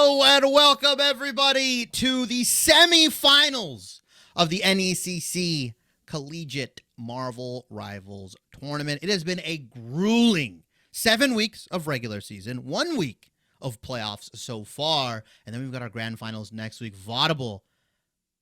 Hello and welcome everybody to the semifinals of the NECC Collegiate Marvel Rivals Tournament. It has been a grueling 7 weeks of regular season, 1 week of playoffs so far, and then we've got our grand finals next week. Vodible,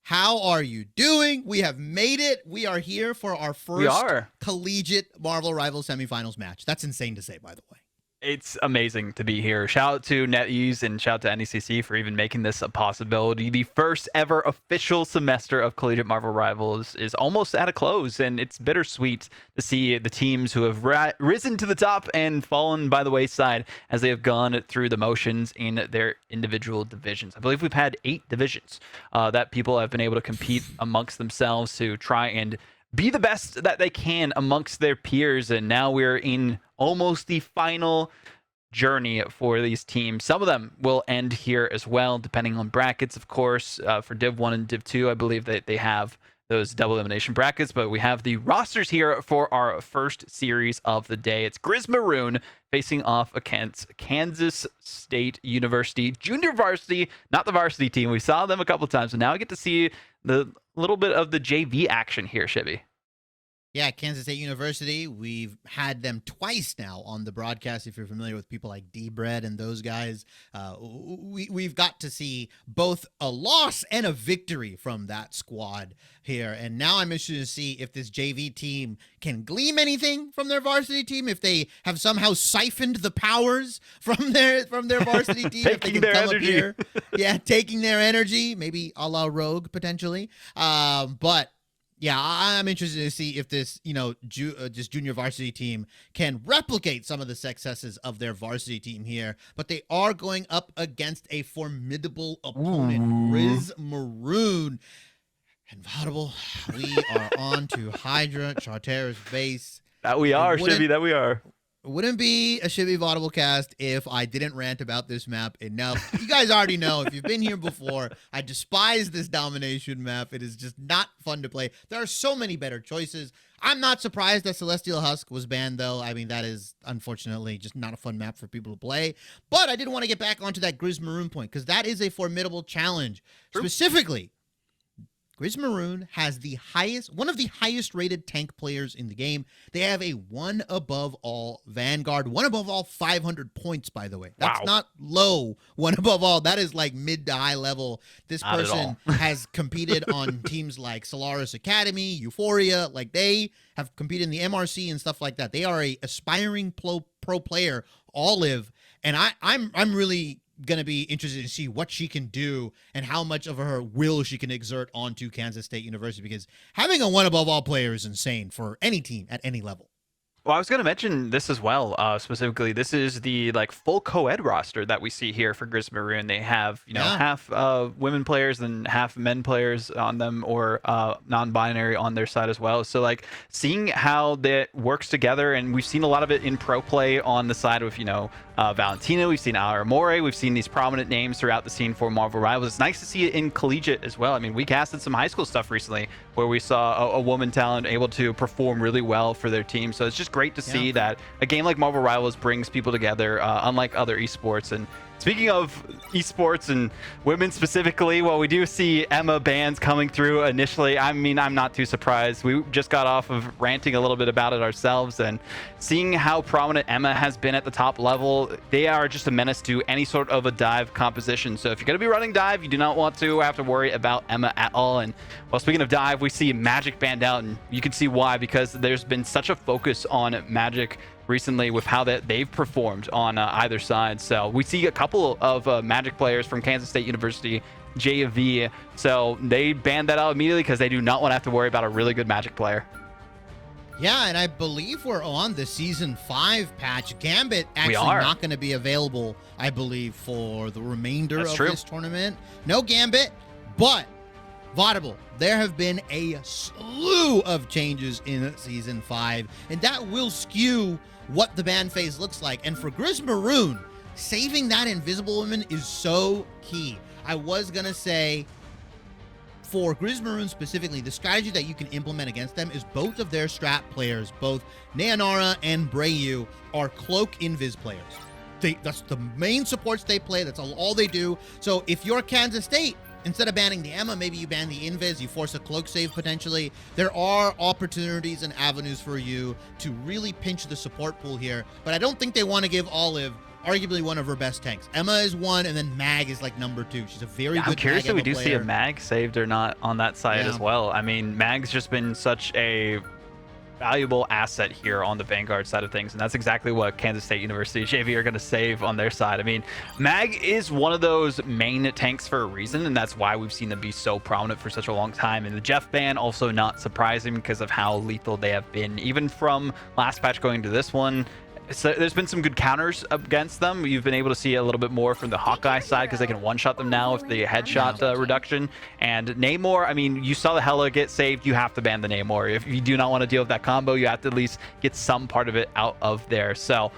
how are you doing? We have made it. We are here for our first Collegiate Marvel Rivals semifinals match. That's insane to say, by the way. It's amazing to be here. Shout out to NetEase and shout out to NECC for even making this a possibility. The first ever official semester of Collegiate Marvel Rivals is almost at a close, and it's bittersweet to see the teams who have risen to the top and fallen by the wayside as they have gone through the motions in their individual divisions. I believe we've had 8 divisions that people have been able to compete amongst themselves to try and be the best that they can amongst their peers, and now we're in almost the final journey for these teams. Some of them will end here as well, depending on brackets, of course. For Div 1 and Div 2, I believe that they have those double elimination brackets, but we have the rosters here for our first series of the day. It's Grizz Maroon facing off against Kansas State University junior varsity, not the varsity team. We saw them a couple of times, and now I get to see the little bit of the JV action here, Shibby. Yeah, Kansas State University, we've had them twice now on the broadcast. If you're familiar with people like D-Bread and those guys, we've got to see both a loss and a victory from that squad here. And now I'm interested to see if this JV team can glean anything from their varsity team, if they have somehow siphoned the powers from their varsity team, if they can come up here. Yeah, taking their energy, maybe a la Rogue potentially. But yeah, I'm interested to see if this, just junior varsity team can replicate some of the successes of their varsity team here. But they are going up against a formidable opponent, Grizz Maroon. And Vodible, we are on to Hydra Charter's base. That we are, Shibby, that we are. It wouldn't be a Shibby Vodible cast if I didn't rant about this map enough. You guys already know, if you've been here before, I despise this domination map. It is just not fun to play. There are so many better choices. I'm not surprised that Celestial Husk was banned, though. I mean, that is unfortunately just not a fun map for people to play. But I did want to get back onto that Grizz Maroon point, because that is a formidable challenge. True. Specifically, Grizz Maroon has one of the highest rated tank players in the game. They have a 1 above all Vanguard, 1 above all 500 points, by the way. That's not low 1 above all. That is like mid to high level. This person has competed on teams like Solaris Academy, Euphoria. Like, they have competed in the MRC and stuff like that. They are a aspiring pro player, Olive, and I'm really going to be interested to see what she can do and how much of her will she can exert onto Kansas State University, because having a 1 above all player is insane for any team at any level. Well, I was going to mention this as well. Specifically, this is the full co-ed roster that we see here for Grizz Maroon. They have half women players and half men players on them, or non-binary on their side as well. So seeing how that works together, and we've seen a lot of it in pro play on the side with Valentina. We've seen Aura More. We've seen these prominent names throughout the scene for Marvel Rivals. It's nice to see it in collegiate as well. I mean, we casted some high school stuff recently where we saw a woman talent able to perform really well for their team. So it's just great to see that a game like Marvel Rivals brings people together, unlike other esports. And speaking of esports and women specifically, well, we do see Emma bans coming through initially. I mean, I'm not too surprised. We just got off of ranting a little bit about it ourselves, and seeing how prominent Emma has been at the top level, they are just a menace to any sort of a dive composition. So if you're going to be running dive, you do not want to have to worry about Emma at all. And well, speaking of dive, we see Magic banned out, and you can see why, because there's been such a focus on Magic recently with how they've performed on either side. So we see a couple of Magic players from Kansas State University, JV, so they banned that out immediately because they do not want to have to worry about a really good Magic player. Yeah, and I believe we're on the Season 5 patch. Gambit actually not going to be available, I believe, for the remainder of this tournament. No Gambit, but Vodible, there have been a slew of changes in Season 5, and that will skew what the ban phase looks like. And for Grizz Maroon, saving that Invisible Woman is so key. I was going to say, for Grizz Maroon specifically, the strategy that you can implement against them is both of their strat players, both Neonara and Brayu, are cloak invis players. that's the main supports they play. That's all they do. So if you're Kansas State, instead of banning the Emma, maybe you ban the Invis, you force a cloak save potentially. There are opportunities and avenues for you to really pinch the support pool here, but I don't think they want to give Olive arguably one of her best tanks. Emma is one, and then Mag is like number 2. She's a very good I'm curious if we do player. see a Mag saved or not on that side as well. I mean, Mag's just been such a valuable asset here on the Vanguard side of things, and that's exactly what Kansas State University JV are going to save on their side. I mean, Mag is one of those main tanks for a reason, and that's why we've seen them be so prominent for such a long time. And the Jeff ban also not surprising because of how lethal they have been, even from last patch going to this one. So there's been some good counters against them. You've been able to see a little bit more from the Hawkeye side because they can one-shot them now with the headshot reduction. And Namor, I mean, you saw the Hela get saved. You have to ban the Namor. If you do not want to deal with that combo, you have to at least get some part of it out of there. So,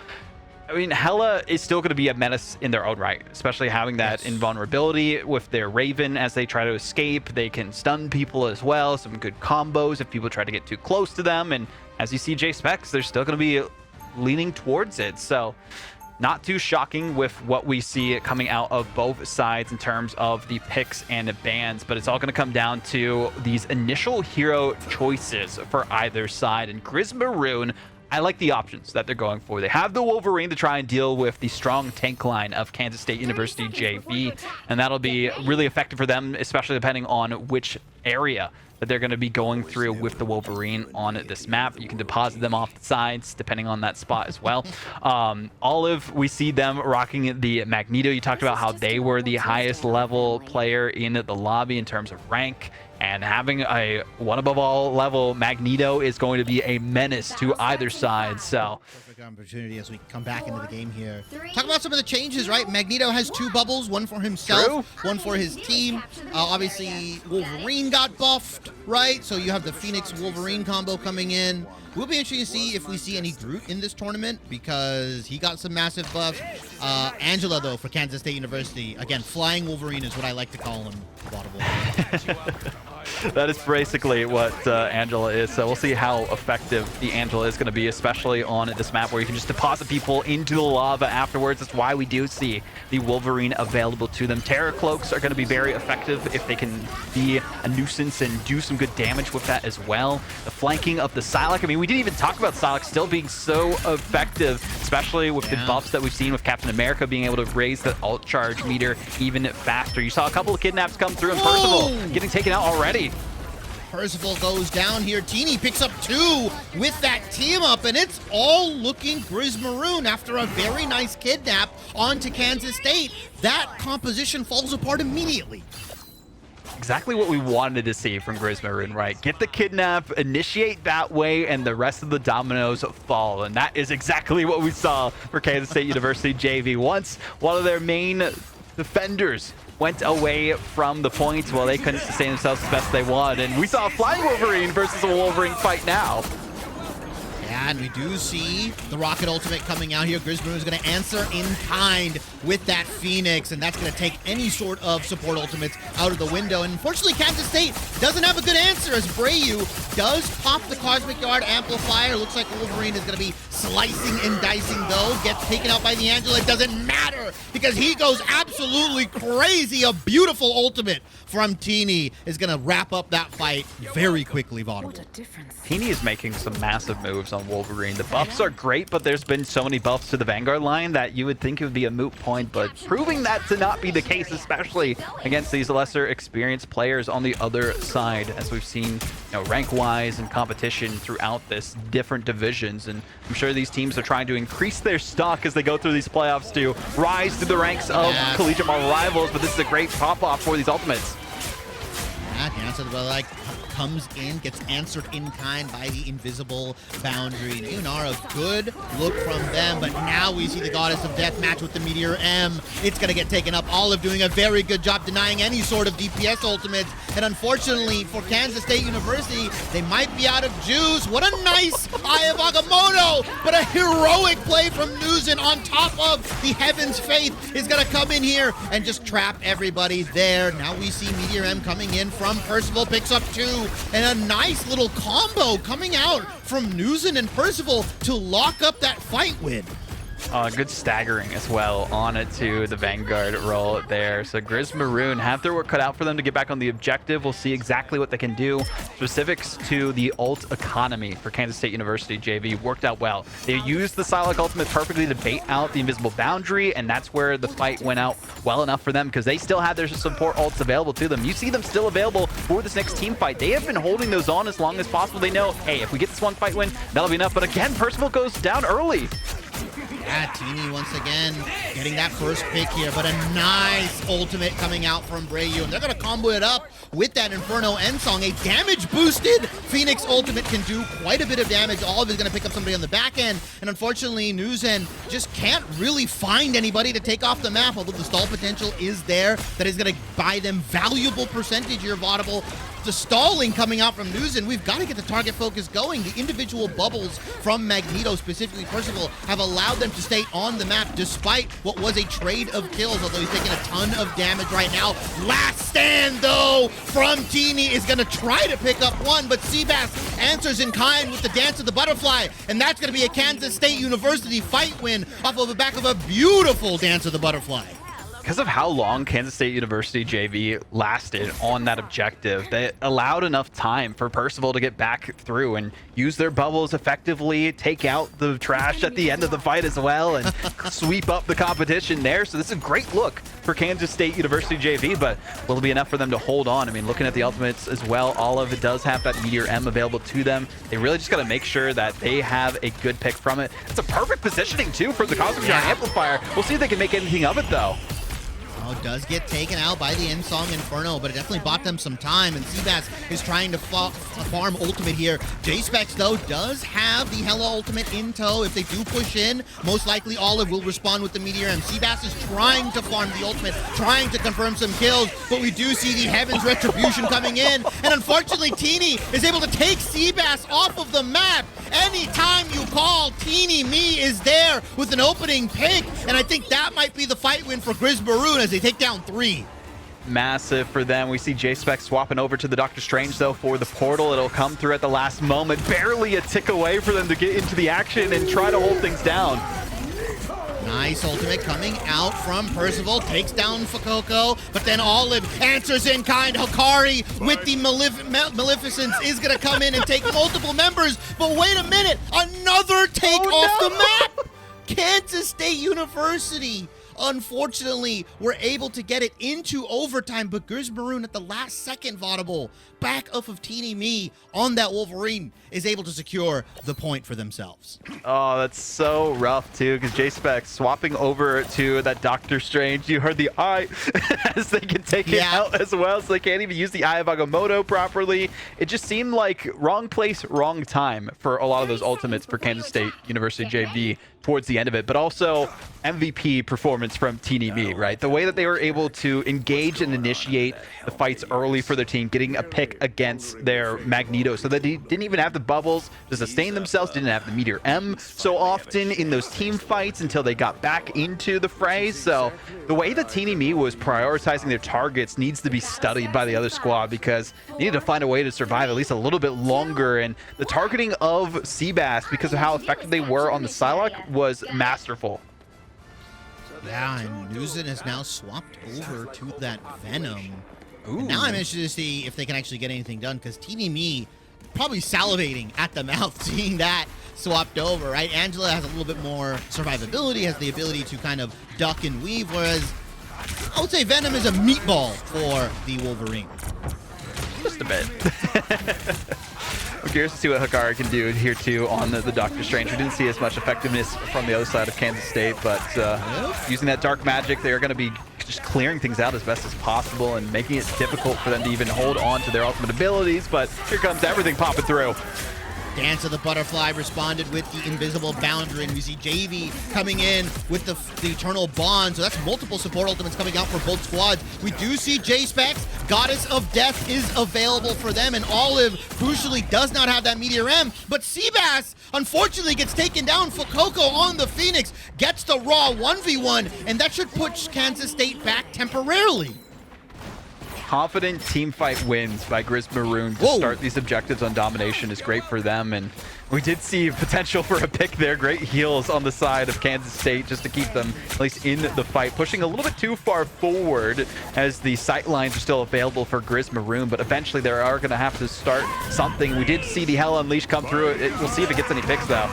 I mean, Hela is still going to be a menace in their own right, especially having that invulnerability with their Raven as they try to escape. They can stun people as well. Some good combos if people try to get too close to them. And as you see J-Specs, they're still going to be leaning towards it. So not too shocking with what we see coming out of both sides in terms of the picks and the bans, but it's all going to come down to these initial hero choices for either side. And Grizz Maroon, I like the options that they're going for. They have the Wolverine to try and deal with the strong tank line of Kansas State University JV, and that'll be really effective for them, especially depending on which area that they're going to be going through with the Wolverine on this map. You can deposit them off the sides depending on that spot as well. Olive, we see them rocking the Magneto. You talked about how they were the highest level player in the lobby in terms of rank, and having a one above all level Magneto is going to be a menace to either side. So perfect opportunity as we come back into the game here. Talk about some of the changes, right? Magneto has 2 bubbles, one for himself, one for his team. Obviously, Wolverine got buffed, right? So you have the Phoenix Wolverine combo coming in. We'll be interested to see if we see any Groot in this tournament because he got some massive buffs. Angela, though, for Kansas State University. Again, Flying Wolverine is what I like to call him. That is basically what Angela is. So we'll see how effective the Angela is going to be, especially on this map where you can just deposit people into the lava afterwards. That's why we do see the Wolverine available to them. Terror Cloaks are going to be very effective if they can be a nuisance and do some good damage with that as well. The flanking of the Psylocke. I mean, we didn't even talk about Psylocke still being so effective, especially with the buffs that we've seen with Captain America being able to raise the ult charge meter even faster. You saw a couple of kidnaps come through, and Percival getting taken out already. Percival goes down here. Teeny picks up 2 with that team up, and it's all looking Grizz Maroon after a very nice kidnap onto Kansas State. That composition falls apart immediately. Exactly what we wanted to see from Grizz Maroon, right? Get the kidnap, initiate that way, and the rest of the dominoes fall. And that is exactly what we saw for Kansas State University JV. Once one of their main defenders went away from the point, well, they couldn't sustain themselves as best they wanted. And we saw a Flying Wolverine versus a Wolverine fight now. Yeah, and we do see the Rocket Ultimate coming out here. Grizz Maroon is going to answer in kind with that Phoenix, and that's going to take any sort of support ultimates out of the window. And unfortunately, Kansas State doesn't have a good answer as Brayu does pop the Cosmic Yard Amplifier. Looks like Wolverine is going to be slicing and dicing, though. Gets taken out by the Angela. It doesn't matter because he goes absolutely crazy. A beautiful ultimate from Teeny is going to wrap up that fight very quickly, Vodible. What a difference. Teeny is making some massive moves on Wolverine. The buffs are great, but there's been so many buffs to the Vanguard line that you would think it would be a moot point, but proving that to not be the case, especially against these lesser experienced players on the other side, as we've seen, you know, rank-wise and competition throughout this different divisions. And I'm sure these teams are trying to increase their stock as they go through these playoffs to rise through the ranks of collegiate Marvel rivals, but this is a great pop-off for these ultimates. Yeah, the answer to the like comes in, gets answered in kind by the invisible boundary. Yunara, good look from them, but now we see the Goddess of Death match with the Meteor M. It's going to get taken up. Olive doing a very good job denying any sort of DPS ultimates, and unfortunately for Kansas State University, they might be out of juice. What a nice Eye of Agamotto, but a heroic play from Nuzin on top of the Heaven's Faith is going to come in here and just trap everybody there. Now we see Meteor M coming in from Percival, picks up 2, and a nice little combo coming out from Nuzin and Percival to lock up that fight win. Good staggering as well on it to the Vanguard role there. So Grizz Maroon have their work cut out for them to get back on the objective. We'll see exactly what they can do. Specifics to the ult economy for Kansas State University JV worked out well. They used the Psylocke ultimate perfectly to bait out the invisible boundary, and that's where the fight went out well enough for them because they still had their support ults available to them. You see them still available for this next team fight. They have been holding those on as long as possible. They know, hey, if we get this one fight win, that'll be enough. But again, Percival goes down early. Yeah, Teeny once again getting that first pick here, but a nice ultimate coming out from Brayu, and they're going to combo it up with that Inferno end song. A damage-boosted Phoenix ultimate can do quite a bit of damage. All of it is going to pick up somebody on the back end, and unfortunately, Newzen just can't really find anybody to take off the map, although the stall potential is there. That is going to buy them valuable percentage here, Vodible. The stalling coming out from Newzen, we've got to get the target focus going. The individual bubbles from Magneto, specifically Percival, have allowed them to stay on the map despite what was a trade of kills, although he's taking a ton of damage right now. Last stand, though, from Teeny is going to try to pick up one, but Seabass answers in kind with the Dance of the Butterfly, and that's going to be a Kansas State University fight win off of the back of a beautiful Dance of the Butterfly. Because of how long Kansas State University JV lasted on that objective, they allowed enough time for Percival to get back through and use their bubbles effectively, take out the trash at the end of the fight as well, and sweep up the competition there. So this is a great look for Kansas State University JV, but will it be enough for them to hold on? I mean, looking at the ultimates as well, Olive does have that Meteor M available to them. They really just got to make sure that they have a good pick from it. It's a perfect positioning, too, for the Cosmic Giant Amplifier. We'll see if they can make anything of it, though. Oh, does get taken out by the End-Song Inferno, but it definitely bought them some time, and Seabass is trying to farm ultimate here. J-Specs, though, does have the Hella ultimate in tow. If they do push in, most likely Olive will respond with the Meteor M. Seabass is trying to farm the ultimate, trying to confirm some kills, but we do see the Heaven's Retribution coming in, and unfortunately, Teeny is able to take Seabass off of the map. Anytime you call, Teeny Me is there with an opening pick, and I think that might be the fight win for Grizz Maroon as they take down 3. Massive for them. We see J-Spec swapping over to the Doctor Strange, though, for the portal. It'll come through at the last moment. Barely a tick away for them to get into the action and try to hold things down. Nice ultimate coming out from Percival. Takes down Fuecoco, but then Olive answers in kind. Hikari with the Maleficence is going to come in and take multiple members. But wait a minute. Another take off the map. Kansas State University, unfortunately, were able to get it into overtime, but Grizz Maroon at the last second, Vodible, back off of Teeny Me on that Wolverine, is able to secure the point for themselves. Oh, that's so rough, too, because J-Spec swapping over to that Doctor Strange. You heard the eye as they can take it out as well, so they can't even use the Eye of Agamotto properly. It just seemed like wrong place, wrong time for a lot of those ultimates for Kansas State University JV towards the end of it, but also MVP performance from Teeny Me, right? The way that they were able to engage and initiate the fights early for their team, getting a pick against their Magneto, so that they didn't even have the bubbles to sustain themselves, didn't have the Meteor M so often in those team fights until they got back into the fray. So the way that Teeny Me was prioritizing their targets needs to be studied by the other squad, because they needed to find a way to survive at least a little bit longer. And the targeting of Seabass, because of how effective they were on the Psylocke, was masterful. Yeah, and Newzen has now swapped over to that Venom. And now I'm interested to see if they can actually get anything done, because Teeny Me probably salivating at the mouth seeing that swapped over, right? Angela has a little bit more survivability, has the ability to kind of duck and weave, whereas I would say Venom is a meatball for the Wolverine. Just a bit. I'm curious to see what Hikari can do here, too, on the Doctor Strange. We didn't see as much effectiveness from the other side of Kansas State, but using that dark magic, they are going to be just clearing things out as best as possible and making it difficult for them to even hold on to their ultimate abilities. But here comes everything popping through. Dance of the Butterfly responded with the invisible boundary, and we see JV coming in with the Eternal Bond. So that's multiple support ultimates coming out for both squads. We do see J-Specs, Goddess of Death is available for them, and Olive, crucially, does not have that Meteor M, but Seabass, unfortunately, gets taken down. Fuecoco on the Phoenix, gets the raw 1v1, and that should put Kansas State back temporarily. Confident team fight wins by Grizz Maroon to start these objectives on domination is great for them, and We did see potential for a pick there. Great heals on the side of Kansas State just to keep them at least in the fight. Pushing a little bit too far forward as the sight lines are still available for Grizz Maroon, but eventually they are going to have to start something. We did see the Hell Unleashed come through. We'll see if it gets any picks though.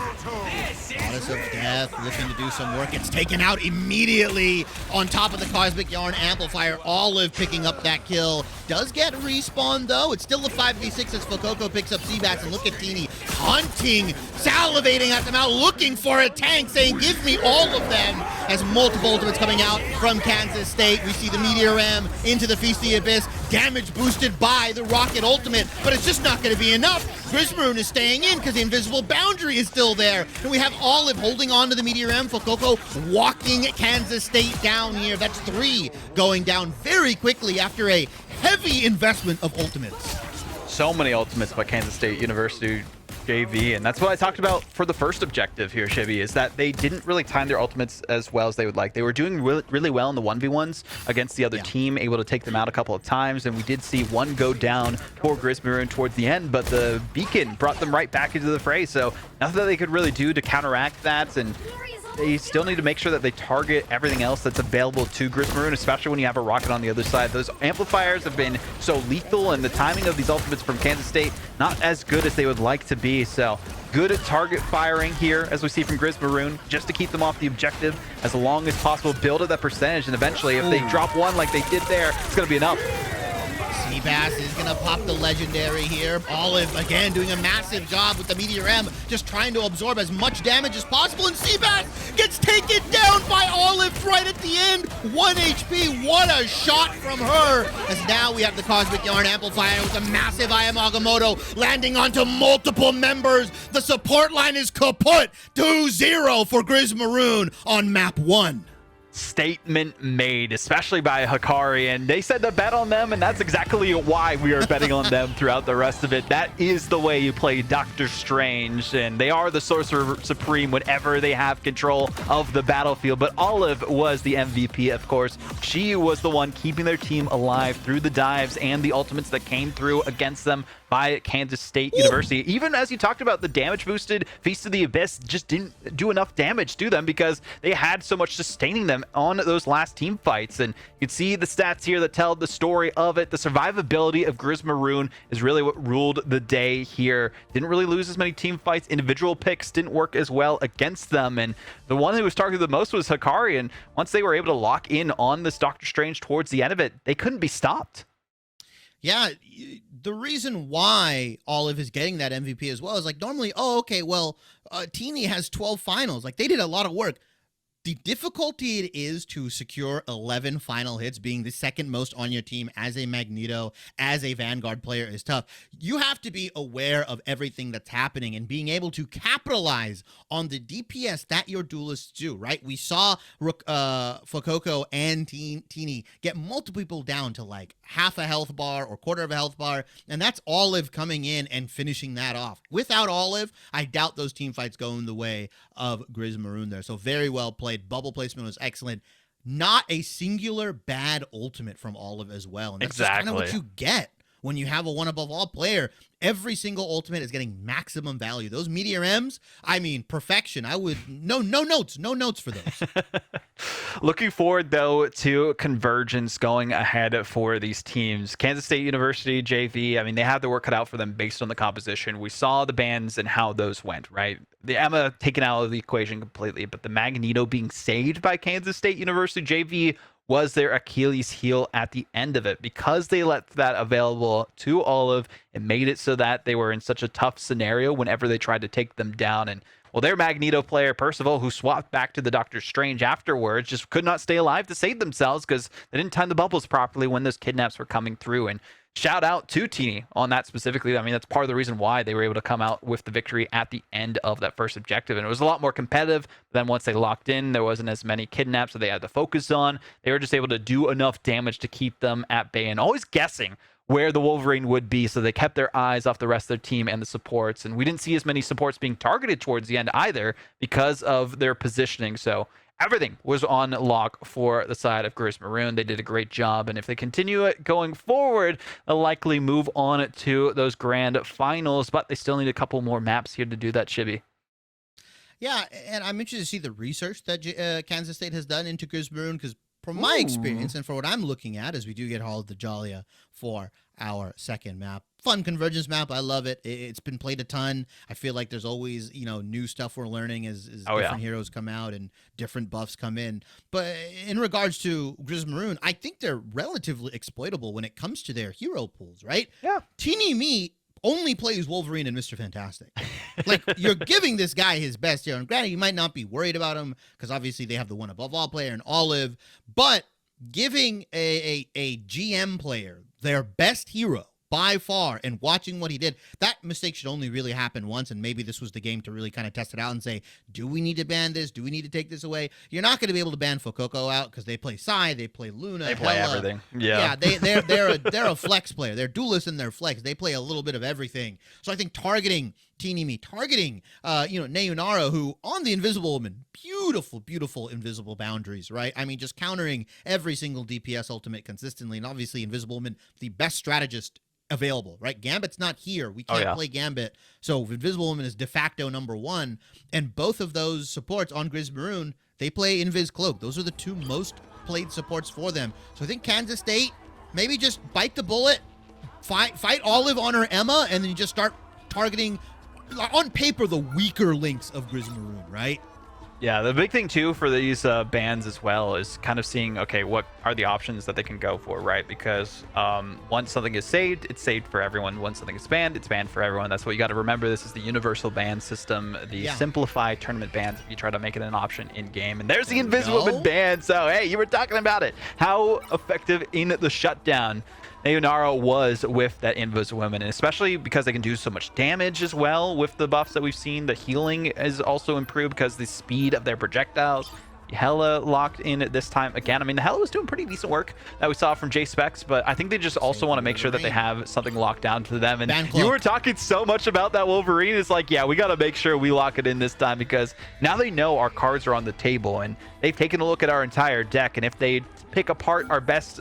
Goddess of Death looking to do some work. It's taken out immediately on top of the Cosmic Yarn Amplifier. Olive picking up that kill. Does get respawn though. It's still a 5v6 as Fuecoco picks up Seabass, and look at Teeny hunting, salivating at them out, looking for a tank, saying give me all of them, as multiple ultimates coming out from Kansas State. We see the Meteor Ram into the Feast of the Abyss, damage boosted by the Rocket Ultimate, but it's just not going to be enough. Grizz Maroon is staying in because the Invisible Boundary is still there, and we have Olive holding on to the Meteor Ram. Fuecoco walking Kansas State down here. That's 3 going down very quickly after a heavy investment of ultimates. So many ultimates by Kansas State University JV, and that's what I talked about for the first objective here, Shibby, is that they didn't really time their ultimates as well as they would like. They were doing really well in the 1v1s against the other team, able to take them out a couple of times, and we did see one go down for Grizz Maroon towards the end, but the beacon brought them right back into the fray, so nothing that they could really do to counteract that, and they still need to make sure that they target everything else that's available to Grizz Maroon, especially when you have a rocket on the other side. Those amplifiers have been so lethal, and the timing of these ultimates from Kansas State not as good as they would like to be. So good at target firing here, as we see from Grizz Maroon, just to keep them off the objective as long as possible. Build up that percentage, and eventually, if they drop one like they did there, it's going to be enough. Seabass is going to pop the legendary here. Olive, again, doing a massive job with the Meteor M, just trying to absorb as much damage as possible, and Seabass gets taken down by Olive right at the end. 1 HP, what a shot from her, as now we have the Cosmic Yarn Amplifier with a massive I Am Agamotto landing onto multiple members. The support line is kaput. 2-0 for Grizz Maroon on map 1. Statement made, especially by Hikari, and they said to bet on them, and that's exactly why we are betting on them throughout the rest of it. That is the way you play Doctor Strange, and they are the Sorcerer Supreme whenever they have control of the battlefield. But Olive was the MVP, of course. She was the one keeping their team alive through the dives and the ultimates that came through against them by Kansas State University. Even as you talked about, the damage boosted Feast of the Abyss just didn't do enough damage to them because they had so much sustaining them on those last team fights. And you can see the stats here that tell the story of it. The survivability of Grizz Maroon is really what ruled the day here. Didn't really lose as many team fights. Individual picks didn't work as well against them. And the one who was targeted the most was Hikari. And once they were able to lock in on this Doctor Strange towards the end of it, they couldn't be stopped. Yeah, the reason why Olive is getting that MVP as well is like normally, oh, okay, well, Teeny has 12 finals. Like they did a lot of work. The difficulty it is to secure 11 final hits, being the second most on your team as a Magneto, as a Vanguard player, is tough. You have to be aware of everything that's happening and being able to capitalize on the DPS that your duelists do, right? We saw Fuecoco and Teeny get multiple people down to like half a health bar or quarter of a health bar, and that's Olive coming in and finishing that off. Without Olive, I doubt those team fights go in the way of Grizz Maroon there. So very well played. Bubble placement was excellent. Not a singular bad ultimate from Olive as well. And that's just kind of what you get when you have a one above all player. Every single ultimate is getting maximum value. Those Meteor M's, I mean, perfection. I would, no notes for those. Looking forward, though, to Convergence going ahead for these teams. Kansas State University, JV, I mean, they have their work cut out for them based on the composition. We saw the bans and how those went, right? The Emma taken out of the equation completely, but the Magneto being saved by Kansas State University, JV, was their Achilles heel at the end of it. Because they let that available to Olive, it made it so that they were in such a tough scenario whenever they tried to take them down. And well, their Magneto player, Percival, who swapped back to the Doctor Strange afterwards, just could not stay alive to save themselves because they didn't time the bubbles properly when those kidnaps were coming through. And shout out to Teeny on that specifically. I mean, that's part of the reason why they were able to come out with the victory at the end of that first objective. And it was a lot more competitive. But then once they locked in, there wasn't as many kidnaps that they had to focus on. They were just able to do enough damage to keep them at bay and always guessing where the Wolverine would be. So they kept their eyes off the rest of their team and the supports. And we didn't see as many supports being targeted towards the end either because of their positioning. So everything was on lock for the side of Grizz Maroon. They did a great job, and if they continue it going forward, they'll likely move on to those grand finals, but they still need a couple more maps here to do that, Shibby. Yeah, and I'm interested to see the research that Kansas State has done into Grizz Maroon, because from my experience and for what I'm looking at, as we do get Hall of the Jollia for our second map, fun convergence map. I love it. It's been played a ton. I feel like there's always, new stuff we're learning as different heroes come out and different buffs come in. But in regards to Grizz Maroon, I think they're relatively exploitable when it comes to their hero pools, right? Yeah. Teeny Me only plays Wolverine and Mr. Fantastic. Like, you're giving this guy his best here. And granted, you might not be worried about him because obviously they have the one above all player in Olive, but giving a GM player their best hero by far and watching what he did, that mistake should only really happen once, and maybe this was the game to really kind of test it out and say, do we need to ban this? Do we need to take this away? You're not going to be able to ban Fuecoco out because they play Psy, they play Luna, they play everything. Yeah, they're a flex player. They're duelists in their flex. They play a little bit of everything. So I think targeting Teeny Me, targeting Neunara, who on the Invisible Woman, beautiful invisible boundaries, right? I mean, just countering every single DPS ultimate consistently, and obviously Invisible Woman, the best strategist available, right? Gambit's not here. We can't play Gambit. So Invisible Woman is de facto number one. And both of those supports on Grizz Maroon, they play Invis Cloak. Those are the two most played supports for them. So I think Kansas State, maybe just bite the bullet, fight Olive on her Emma, and then you just start targeting, on paper, the weaker links of Grizz Maroon, right? Yeah, the big thing too for these bans as well is kind of seeing, okay, what are the options that they can go for, right? Because once something is saved, it's saved for everyone. Once something is banned, it's banned for everyone. That's what you got to remember. This is the universal ban system, the simplified tournament bans if you try to make it an option in game. And there's the Invisible Woman ban. So, hey, you were talking about it. How effective in the shutdown Neunara was with that Invisible Woman, and especially because they can do so much damage as well with the buffs that we've seen. The healing is also improved because the speed of their projectiles. Hella locked in this time again. I mean, the Hella was doing pretty decent work that we saw from J-Specs, but I think they just also want to make sure that they have something locked down to them. And you were talking so much about that Wolverine. It's like, yeah, we got to make sure we lock it in this time, because now they know our cards are on the table and they've taken a look at our entire deck. And if they pick apart our best,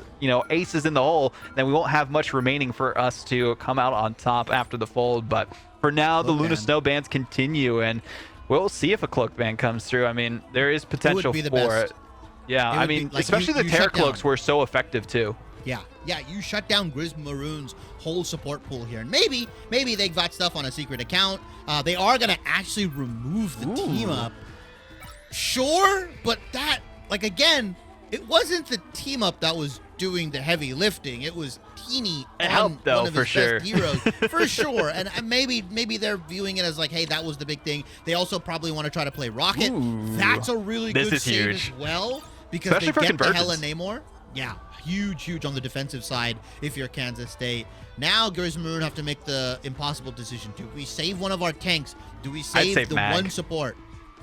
aces in the hole, then we won't have much remaining for us to come out on top after the fold. But for now, the Luna Snow bans continue, and we'll see if a cloak ban comes through. I mean, there is potential for it. Yeah, I mean, especially the Terror Cloaks were so effective too. Yeah, you shut down Grizz Maroon's whole support pool here. And maybe they've got stuff on a secret account. They are going to actually remove the team up. Sure, but that, again, it wasn't the team up that was doing the heavy lifting. It was Teeny on one of his best heroes, for sure. And maybe they're viewing it as like, hey, that was the big thing. They also probably want to try to play Rocket. That's a really good save as well, because especially they get the Hella Namor. Yeah, huge on the defensive side if you're Kansas State. Now Grizz Maroon have to make the impossible decision. Do we save one of our tanks? Do we save the one support?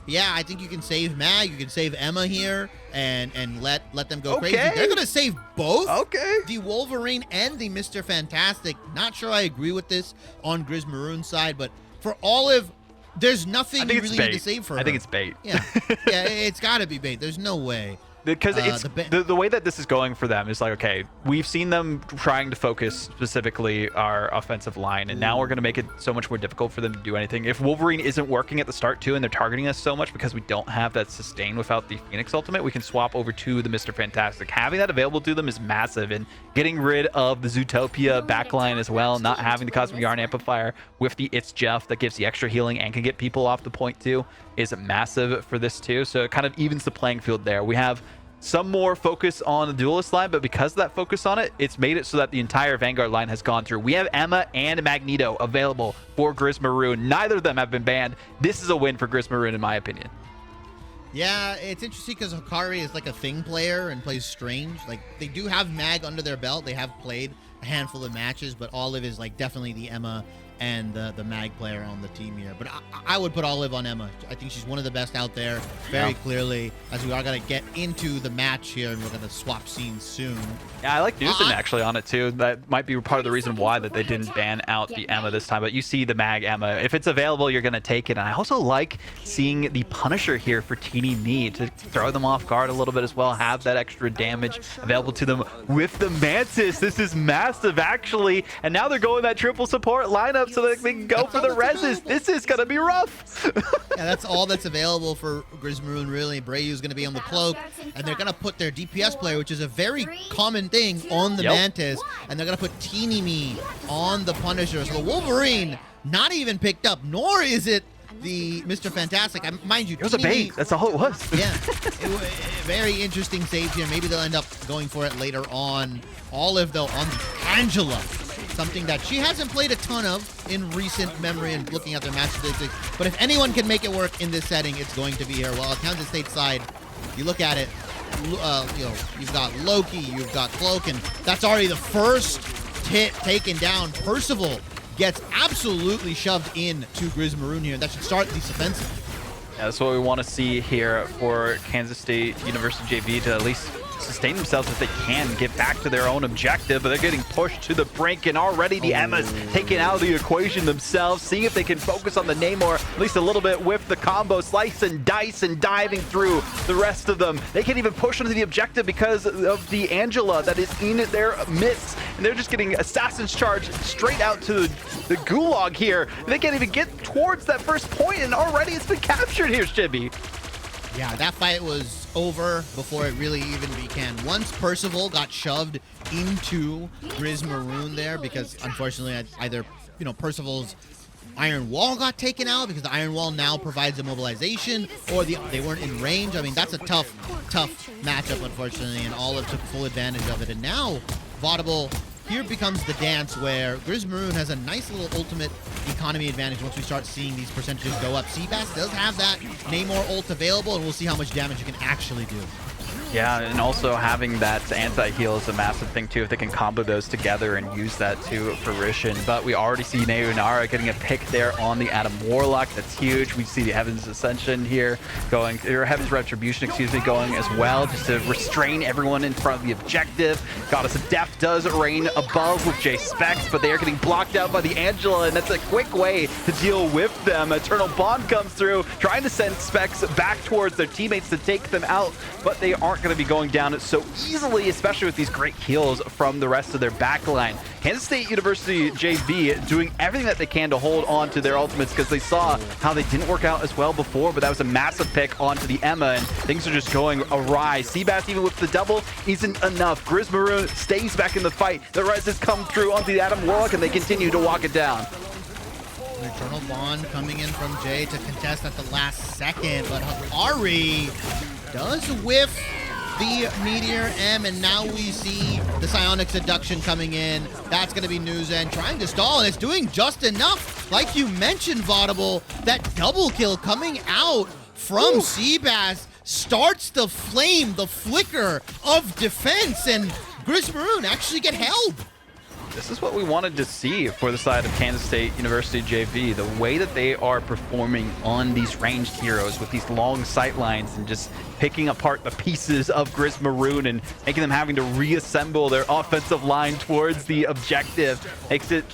Yeah, I think you can save Mag, you can save Emma here, and let them go crazy. They're going to save both the Wolverine and the Mr. Fantastic. Not sure I agree with this on Grizz Maroon's side, but for Olive, there's nothing you really need to save for her. I think it's bait. Yeah, it's got to be bait. There's no way. Because it's the way that this is going for them is like, okay, we've seen them trying to focus specifically our offensive line, and now we're going to make it so much more difficult for them to do anything. If Wolverine isn't working at the start too, and they're targeting us so much because we don't have that sustain without the Phoenix ultimate, we can swap over to the Mr. Fantastic. Having that available to them is massive, and getting rid of the Zootopia backline as well, not having the Cosmic Yarn Amplifier with the It's Jeff that gives the extra healing and can get people off the point too, is massive for this too. So it kind of evens the playing field there. We have some more focus on the duelist line, but because of that focus on it, it's made it so that the entire Vanguard line has gone through. We have Emma and Magneto available for Grizz Maroon. Neither of them have been banned. This is a win for Grizz Maroon, in my opinion. Yeah, it's interesting because Hikari is like a thing player and plays Strange. Like, they do have Mag under their belt. They have played a handful of matches, but Olive is like definitely the Emma and the mag player on the team here. But I would put Olive on Emma. I think she's one of the best out there, very clearly, as we are going to get into the match here, and we're going to swap scenes soon. Yeah, I like Newson actually on it too. That might be part of the reason why that they didn't ban out the Emma this time. But you see the mag Emma. If it's available, you're going to take it. And I also like seeing the Punisher here for Teeny Me to throw them off guard a little bit as well, have that extra damage available to them with the Mantis. This is massive, actually. And now they're going that triple support lineup so that they can go for the reses. This is going to be rough. Yeah, that's all that's available for Grizz Maroon, really. Brayu's going to be on the cloak, and they're going to put their DPS player, which is a very common thing, on the Mantis, and they're going to put Teeny Me on the Punisher. So the Wolverine not even picked up, nor is it the Mr. Fantastic. Mind you, it was a bait. That's all it was. Yeah, very interesting save here. Maybe they'll end up going for it later on. Olive, though, on the Angela. Something that she hasn't played a ton of in recent memory and looking at their match statistics. But if anyone can make it work in this setting, it's going to be her. Well, on Kansas State side, you look at it, you've got Loki, you've got Cloak, and that's already the first hit taken down. Percival gets absolutely shoved in to Grizz Maroon here. That should start this offensive. Yeah, that's what we want to see here for Kansas State University JV, to at least sustain themselves if they can get back to their own objective, but they're getting pushed to the brink, and already the Emmas taken out of the equation themselves, seeing if they can focus on the Namor at least a little bit with the combo, slice and dice and diving through the rest of them. They can't even push onto the objective because of the Angela that is in their midst, and they're just getting Assassin's Charge straight out to the gulag here. They can't even get towards that first point, and already it's been captured here, Shibby. Yeah, that fight was over before it really even began. Once Percival got shoved into Grizz Maroon there, because unfortunately either Percival's Iron Wall got taken out because the Iron Wall now provides immobilization, or they weren't in range. I mean, that's a tough matchup, unfortunately, and Olive took full advantage of it. And now Vodible, here becomes the dance where Grizz Maroon has a nice little ultimate economy advantage once we start seeing these percentages go up. Seabass does have that Namor ult available, and we'll see how much damage it can actually do. Yeah, and also having that anti-heal is a massive thing too, if they can combo those together and use that to fruition. But we already see Nayunara getting a pick there on the Adam Warlock. That's huge. We see the Heaven's Ascension here going, or Heaven's Retribution, excuse me, going as well, just to restrain everyone in front of the objective. Goddess of Death does reign above with J-Specs, but they are getting blocked out by the Angela, and that's a quick way to deal with them. Eternal Bond comes through, trying to send Specs back towards their teammates to take them out, but they aren't going to be going down so easily, especially with these great heals from the rest of their backline. Kansas State University JV doing everything that they can to hold on to their ultimates, because they saw how they didn't work out as well before, but that was a massive pick onto the Emma, and things are just going awry. Seabass, even with the double, isn't enough. Grizz Maroon stays back in the fight. The reses come through onto the Adam Warlock, and they continue to walk it down. An Eternal Bond coming in from Jay to contest at the last second, but Ari does whiff the Meteor M, and now we see the Psionic Seduction coming in. That's going to be Newzen trying to stall, and it's doing just enough. Like you mentioned, Vodible, that double kill coming out from Seabass starts the flame, the flicker of defense, and Grizz Maroon actually get held. This is what we wanted to see for the side of Kansas State University JV. The way that they are performing on these ranged heroes with these long sight lines and just picking apart the pieces of Grizz Maroon and making them having to reassemble their offensive line towards the objective makes it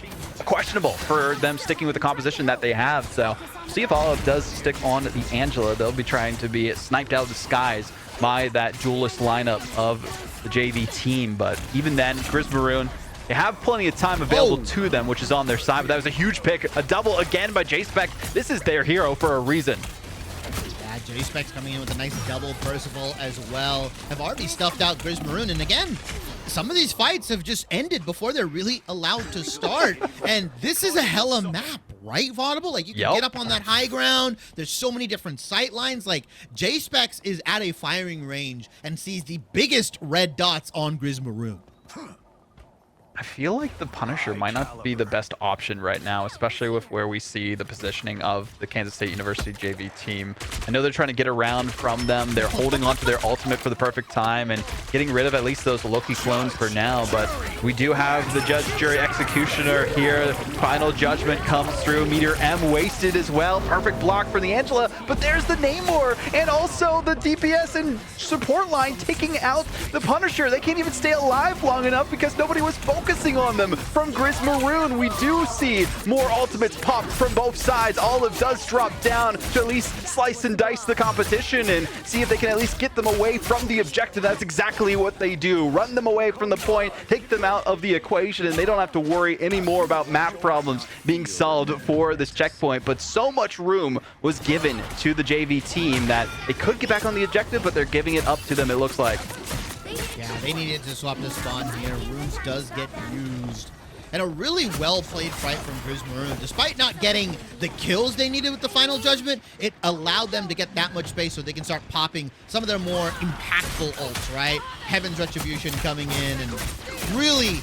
questionable for them sticking with the composition that they have. So see if Olive does stick on the Angela. They'll be trying to be sniped out of the skies by that duelist lineup of the JV team. But even then, Grizz Maroon, they have plenty of time available to them, which is on their side, but that was a huge pick. A double again by J-Spec. This is their hero for a reason. Bad J-Specs coming in with a nice double. Percival as well have already stuffed out Grizz Maroon, and again, some of these fights have just ended before they're really allowed to start, and this is a hella map, right, Vodible? Like, you can get up on that high ground. There's so many different sight lines. Like, J-Specs is at a firing range and sees the biggest red dots on Grizz Maroon. I feel like the Punisher might not be the best option right now, especially with where we see the positioning of the Kansas State University JV team. I know they're trying to get around from them. They're holding on to their ultimate for the perfect time and getting rid of at least those Loki clones for now. But we do have the Judge, Jury, Executioner here. Final Judgment comes through. Meteor M wasted as well. Perfect block for the Angela. But there's the Namor and also the DPS and support line taking out the Punisher. They can't even stay alive long enough because nobody was focusing on them. From Grizz Maroon, we do see more ultimates popped from both sides. Olive does drop down to at least slice and dice the competition and see if they can at least get them away from the objective. That's exactly what they do. Run them away from the point, take them out of the equation, and they don't have to worry anymore about map problems being solved for this checkpoint. But so much room was given to the JV team that they could get back on the objective, but they're giving it up to them, it looks like. Yeah, they needed to swap the spawn here. Runes does get used. And a really well-played fight from Grizz Maroon. Despite not getting the kills they needed with the Final Judgment, it allowed them to get that much space so they can start popping some of their more impactful ults, right? Heaven's Retribution coming in and really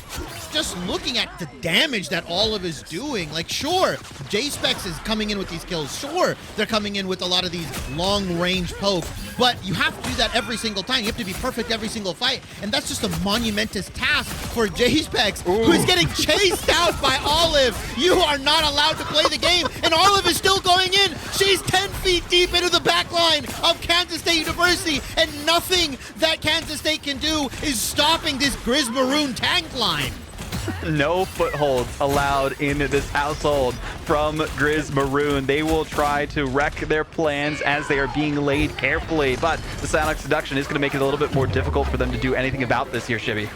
just looking at the damage that Olive is doing. Like, sure, J-Specs is coming in with these kills. Sure, they're coming in with a lot of these long-range pokes, but you have to do that every single time. You have to be perfect every single fight, and that's just a monumentous task for J-Specs, who is getting chased out by Olive. You are not allowed to play the game, and Olive is still going in. She's 10 feet deep into the back line of Kansas State University, and nothing that Kansas State can do is stopping this Grizz Maroon tank line. No foothold allowed in this household from Grizz Maroon. They will try to wreck their plans as they are being laid carefully, but the Psionic Seduction is going to make it a little bit more difficult for them to do anything about this here, Shibby.